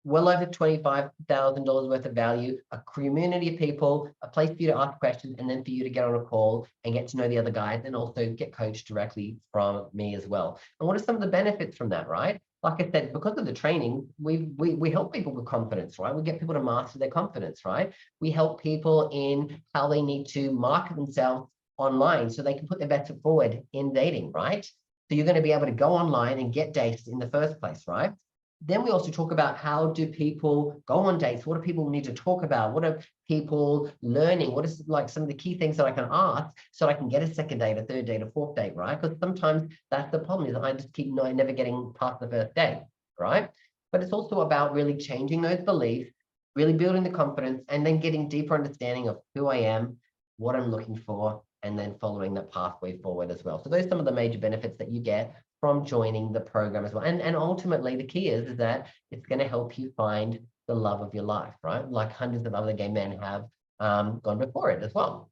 Well over $25,000 worth of value, a community of people, a place for you to ask questions, and then for you to get on a call and get to know the other guys and also get coached directly from me as well. And what are some of the benefits from that, right? Like I said, because of the training, we help people with confidence, right? We get people to master their confidence, right? We help people in how they need to market themselves online so they can put their best foot forward in dating, right? So you're going to be able to go online and get dates in the first place, right? Then we also talk about how do people go on dates? What do people need to talk about? What are people learning? What is like some of the key things that I can ask so I can get a second date, a third date, a fourth date, right? Because sometimes that's the problem, is I just keep never getting past the first date, right? But it's also about really changing those beliefs, really building the confidence, and then getting deeper understanding of who I am, what I'm looking for, and then following that pathway forward as well. So those are some of the major benefits that you get from joining the program as well. And ultimately, the key is that it's going to help you find the love of your life, right? Like hundreds of other gay men have gone before it as well.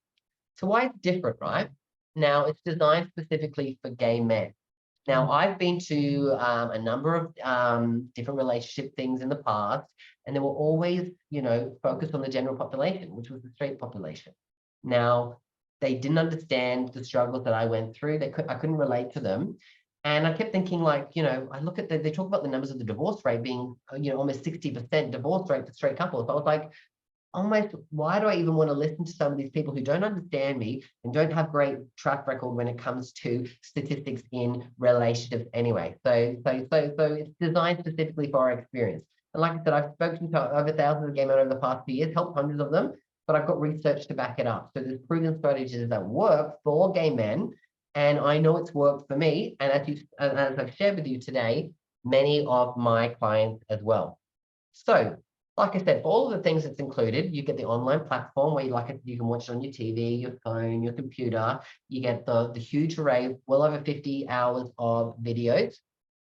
So why it's different, right? Now, it's designed specifically for gay men. Now, I've been to a number of different relationship things in the past, and they were always, you know, focused on the general population, which was the straight population. Now, they didn't understand the struggles that I went through. I couldn't relate to them. And I kept thinking, like, you know, I look at they talk about the numbers of the divorce rate being, you know, almost 60% divorce rate for straight couples. I was like, almost, why do I even want to listen to some of these people who don't understand me and don't have great track record when it comes to statistics in relationships anyway? So it's designed specifically for our experience. And like I said, I've spoken to over thousands of gay men over the past few years, helped hundreds of them, but I've got research to back it up. So there's proven strategies that work for gay men. And I know it's worked for me. And as I've shared with you today, many of my clients as well. So Like I said, for all of the things that's included, you get the online platform where you can watch it on your TV, your phone, your computer. You get the huge array, well over 50 hours of videos.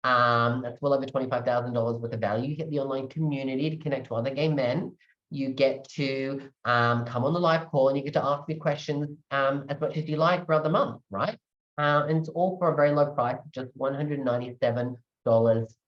That's well over $25,000 worth of value. You get the online community to connect to other gay men. You get to come on the live call and you get to ask me questions as much as you like throughout the month, right? And it's all for a very low price, just $197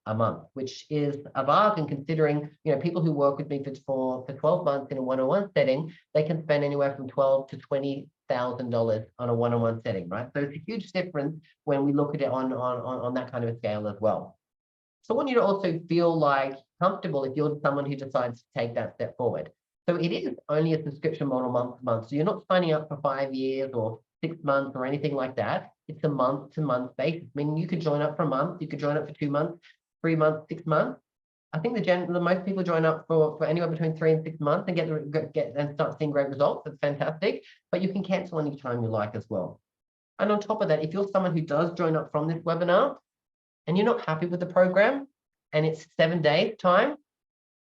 a month, which is a bargain considering, people who work with me for 12 months in a one-on-one setting, they can spend anywhere from $12,000 to $20,000 on a one-on-one setting, right? So it's a huge difference when we look at it on that kind of a scale as well. So I want you to also feel like comfortable if you're someone who decides to take that step forward. So it is only a subscription model month to month. So you're not signing up for 5 years or 6 months or anything like that. It's a month to month basis, meaning you could join up for a month, you could join up for 2 months, 3 months, 6 months. I think the most people join up for anywhere between 3 and 6 months and get and start seeing great results. That's fantastic. But you can cancel anytime you like as well. And on top of that, if you're someone who does join up from this webinar and you're not happy with the program and it's 7 days time,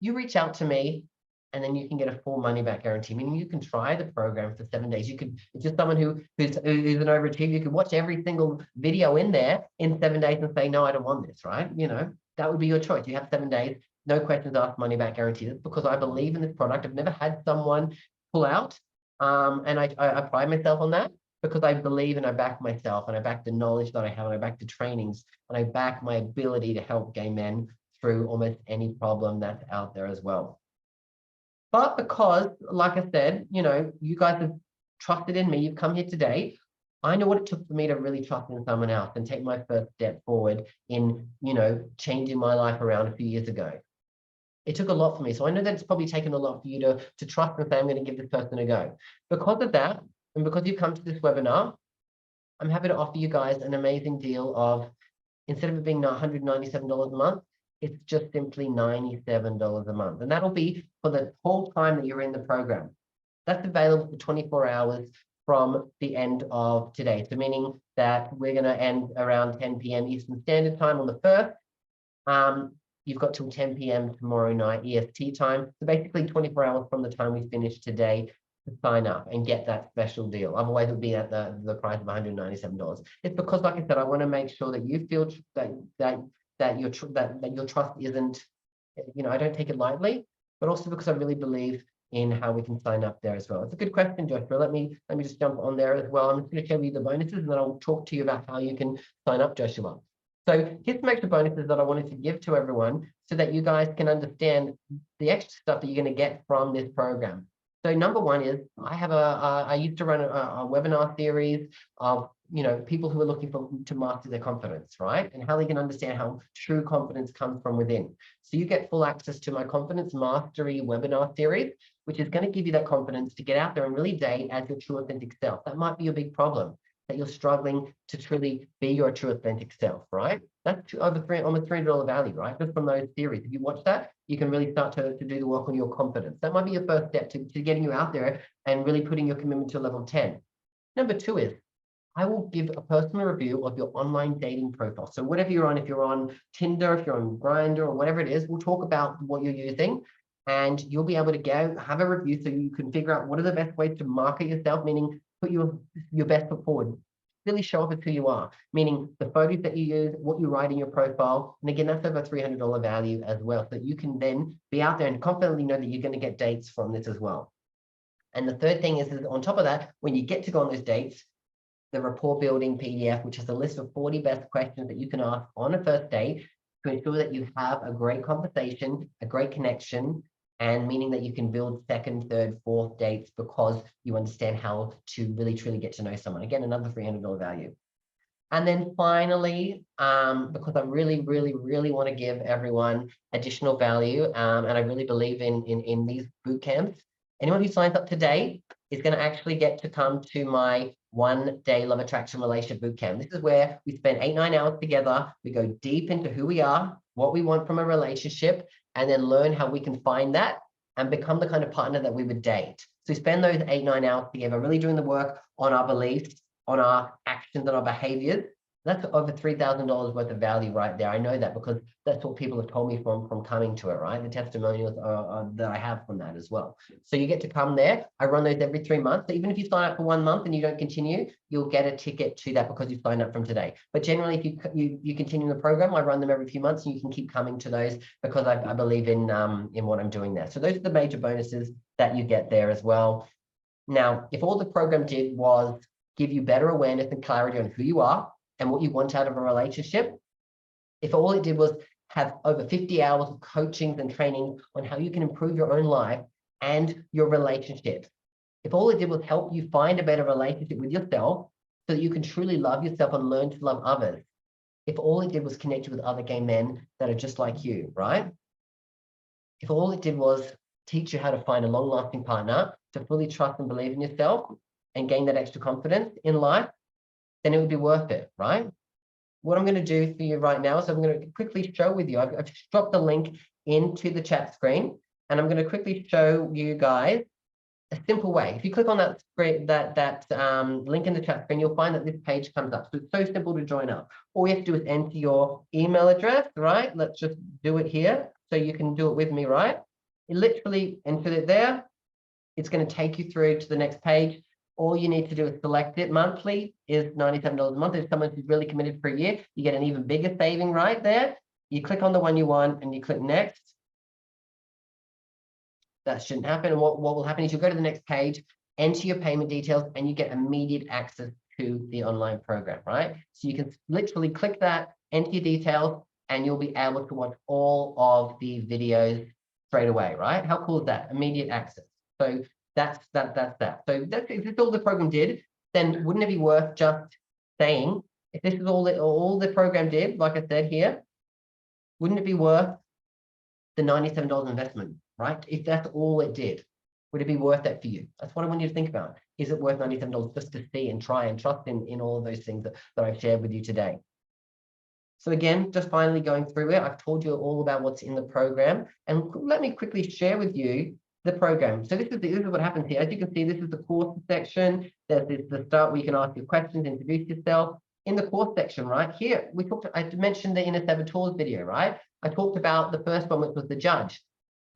you reach out to me and then you can get a full money back guarantee, meaning you can try the program for 7 days. You could, if you're someone who's an overachiever, you could watch every single video in there in 7 days and say, no, I don't want this, right? That would be your choice. You have 7 days, no questions asked, money back guarantee. That's because I believe in this product. I've never had someone pull out, and I pride myself on that because I believe and I back myself and I back the knowledge that I have and I back the trainings and I back my ability to help gay men through almost any problem that's out there as well. But because, like I said, you guys have trusted in me, you've come here today, I know what it took for me to really trust in someone else and take my first step forward in, changing my life around a few years ago. It took a lot for me. So I know that it's probably taken a lot for you to trust and say, I'm going to give this person a go. Because of that, and because you've come to this webinar, I'm happy to offer you guys an amazing deal of, instead of it being $197 a month, it's just simply $97 a month. And that'll be for the whole time that you're in the program. That's available for 24 hours from the end of today. So meaning that we're going to end around 10 p.m. Eastern Standard Time on the 1st. You've got till 10 p.m. tomorrow night EST time. So basically 24 hours from the time we finish today to sign up and get that special deal. Otherwise, it would be at the price of $197. It's because, like I said, I want to make sure that you feel that your trust isn't, I don't take it lightly, but also because I really believe in how we can sign up there as well. It's a good question, Joshua. Let me just jump on there as well. I'm just going to show you the bonuses and then I'll talk to you about how you can sign up, Joshua. So here's some extra bonuses that I wanted to give to everyone so that you guys can understand the extra stuff that you're going to get from this program. So number one is I used to run a webinar series of people who are looking to master their confidence, right? And how they can understand how true confidence comes from within. So you get full access to my Confidence Mastery webinar series, which is going to give you that confidence to get out there and really date as your true authentic self. That might be your big problem, that you're struggling to truly be your true authentic self, right? That's almost $300 value, right? Just from those series. If you watch that, you can really start to do the work on your confidence. That might be your first step to getting you out there and really putting your commitment to level 10. Number two is, I will give a personal review of your online dating profile. So whatever you're on, if you're on Tinder, if you're on Grindr or whatever it is, we'll talk about what you're using and you'll be able to go have a review so you can figure out what are the best ways to market yourself, meaning put your best foot forward. Really show off as who you are, meaning the photos that you use, what you write in your profile. And again, that's over $300 value as well. So that you can then be out there and confidently know that you're going to get dates from this as well. And the third thing is on top of that, when you get to go on those dates, the rapport building PDF, which has a list of 40 best questions that you can ask on a first date to ensure that you have a great conversation, a great connection, and meaning that you can build second, third, fourth dates because you understand how to really truly get to know someone. Again, another $300 value. And then finally, because I really, really, really want to give everyone additional value, and I really believe in these boot camps, anyone who signs up today is going to actually get to come to my 1-day love attraction relationship bootcamp. This is where we spend 8-9 hours together. We go deep into who we are, what we want from a relationship, and then learn how we can find that and become the kind of partner that we would date. So we spend those 8-9 hours together, really doing the work on our beliefs, on our actions and our behaviors, That's over $3,000 worth of value right there. I know that because that's what people have told me from coming to it, right? The testimonials that I have from that as well. So you get to come there. I run those every 3 months. So even if you sign up for 1 month and you don't continue, you'll get a ticket to that because you signed up from today. But generally, if you continue the program, I run them every few months, and you can keep coming to those because I believe in what I'm doing there. So those are the major bonuses that you get there as well. Now, if all the program did was give you better awareness and clarity on who you are and what you want out of a relationship, if all it did was have over 50 hours of coaching and training on how you can improve your own life and your relationships, if all it did was help you find a better relationship with yourself so that you can truly love yourself and learn to love others, if all it did was connect you with other gay men that are just like you, right? If all it did was teach you how to find a long-lasting partner, to fully trust and believe in yourself and gain that extra confidence in life, then it would be worth it, right? What I'm going to do for you right now is I'm going to quickly show with you. I've just dropped the link into the chat screen, and I'm going to quickly show you guys a simple way. If you click on that screen, that link in the chat screen, you'll find that this page comes up. So it's so simple to join up. All you have to do is enter your email address, right? Let's just do it here so you can do it with me, right? You literally enter it there. It's going to take you through to the next page. All you need to do is select it. Monthly is $97 a month. If someone who's really committed for a year, you get an even bigger saving right there. You click on the one you want and you click next. That shouldn't happen. And what will happen is you'll go to the next page, enter your payment details, and you get immediate access to the online program, right? So you can literally click that, enter your details, and you'll be able to watch all of the videos straight away, right? How cool is that? Immediate access. So that's that. So if this is all the program did, then wouldn't it be worth just saying, if this is all the program did, like I said here, wouldn't it be worth the $97 investment, right? If that's all it did, would it be worth that for you? That's what I want you to think about. Is it worth $97 just to see and try and trust in all of those things that I've shared with you today? So again, just finally going through it, I've told you all about what's in the program, and let me quickly share with you the program. So this is what happens here. As you can see, this is the course section. There's the start where you can ask your questions, introduce yourself. In the course section, right here, I mentioned the Inner Saboteurs video, right? I talked about the first one, which was the judge.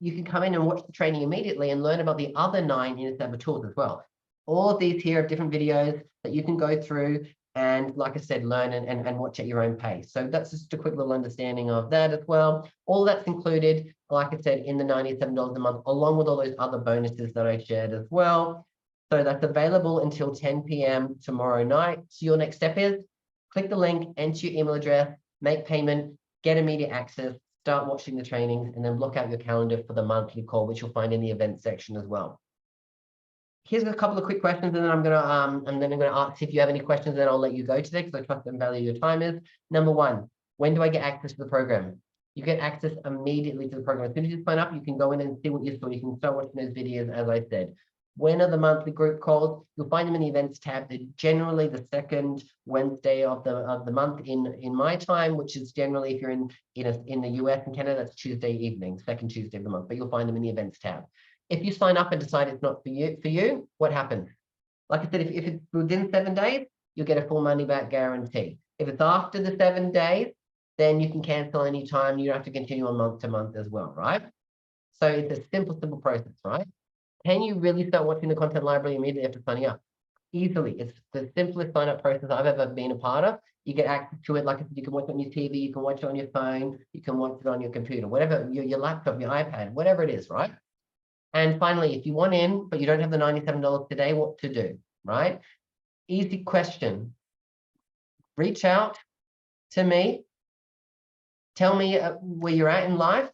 You can come in and watch the training immediately and learn about the other 9 Inner Saboteurs as well. All of these here are different videos that you can go through and, like I said, learn and watch at your own pace. So that's just a quick little understanding of that as well. All that's included, like I said, in the $97 a month, along with all those other bonuses that I shared as well. So that's available until 10 p.m. tomorrow night. So your next step is click the link, enter your email address, make payment, get immediate access, start watching the trainings, and then block out your calendar for the monthly call, which you'll find in the events section as well. Here's a couple of quick questions, and then I'm gonna ask if you have any questions, then I'll let you go today because I trust and value your time is. Number 1, when do I get access to the program? You get access immediately to the program. As soon as you sign up, you can go in and see what you saw. You can start watching those videos, as I said. When are the monthly group calls? You'll find them in the events tab. They're generally the second Wednesday of the month in my time, which is generally, if you're in the US and Canada, that's Tuesday evening, second Tuesday of the month. But you'll find them in the events tab. If you sign up and decide it's not for you, what happens? Like I said, if it's within 7 days, you'll get a full money back guarantee. If it's after the 7 days, then you can cancel anytime. You don't have to continue on month to month as well, right? So it's a simple process, right? Can you really start watching the content library immediately after signing up? Easily. It's the simplest sign-up process I've ever been a part of. You get access to it. Like I said, you can watch it on your TV, you can watch it on your phone, you can watch it on your computer, whatever, your laptop, your iPad, whatever it is, right? And finally, if you want in, but you don't have the $97 today, what to do, right? Easy question. Reach out to me. Tell me where you're at in life.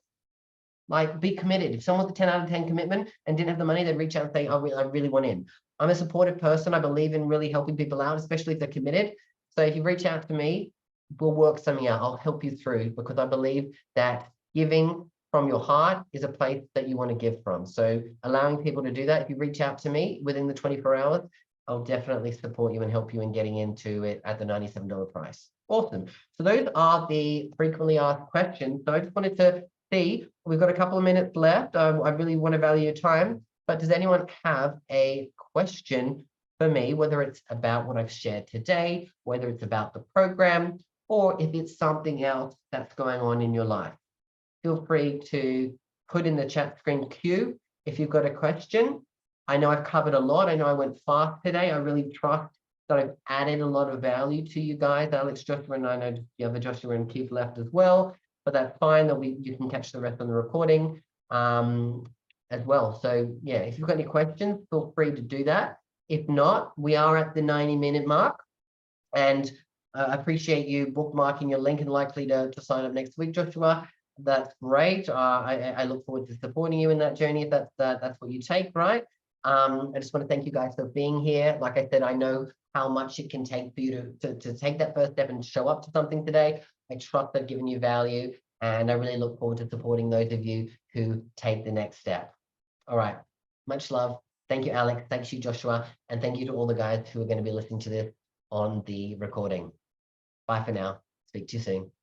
Like, be committed. If someone's a 10 out of 10 commitment and didn't have the money, they'd reach out and say, I really want in. I'm a supportive person. I believe in really helping people out, especially if they're committed. So if you reach out to me, we'll work something out. I'll help you through, because I believe that giving from your heart is a place that you want to give from. So allowing people to do that, if you reach out to me within the 24 hours, I'll definitely support you and help you in getting into it at the $97 price. Awesome. So those are the frequently asked questions. So I just wanted to see, we've got a couple of minutes left. I really want to value your time, but does anyone have a question for me, whether it's about what I've shared today, whether it's about the program, or if it's something else that's going on in your life. Feel free to put in the chat screen Q if you've got a question. I know I've covered a lot. I know I went fast today. I really trust that I've added a lot of value to you guys. Alex, Joshua, and I know the other Joshua and Keith left as well, but that's fine. That you can catch the rest on the recording as well. So yeah, if you've got any questions, feel free to do that. If not, we are at the 90-minute mark, and I appreciate you bookmarking your link and likely to sign up next week, Joshua. That's great. I look forward to supporting you in that journey if that's what you take, right? I just want to thank you guys for being here. Like I said, I know how much it can take for you to take that first step and show up to something today. I trust I've given you value, and I really look forward to supporting those of you who take the next step. All right, much love. Thank you, Alex. Thank you, Joshua. And thank you to all the guys who are going to be listening to this on the recording. Bye for now. Speak to you soon.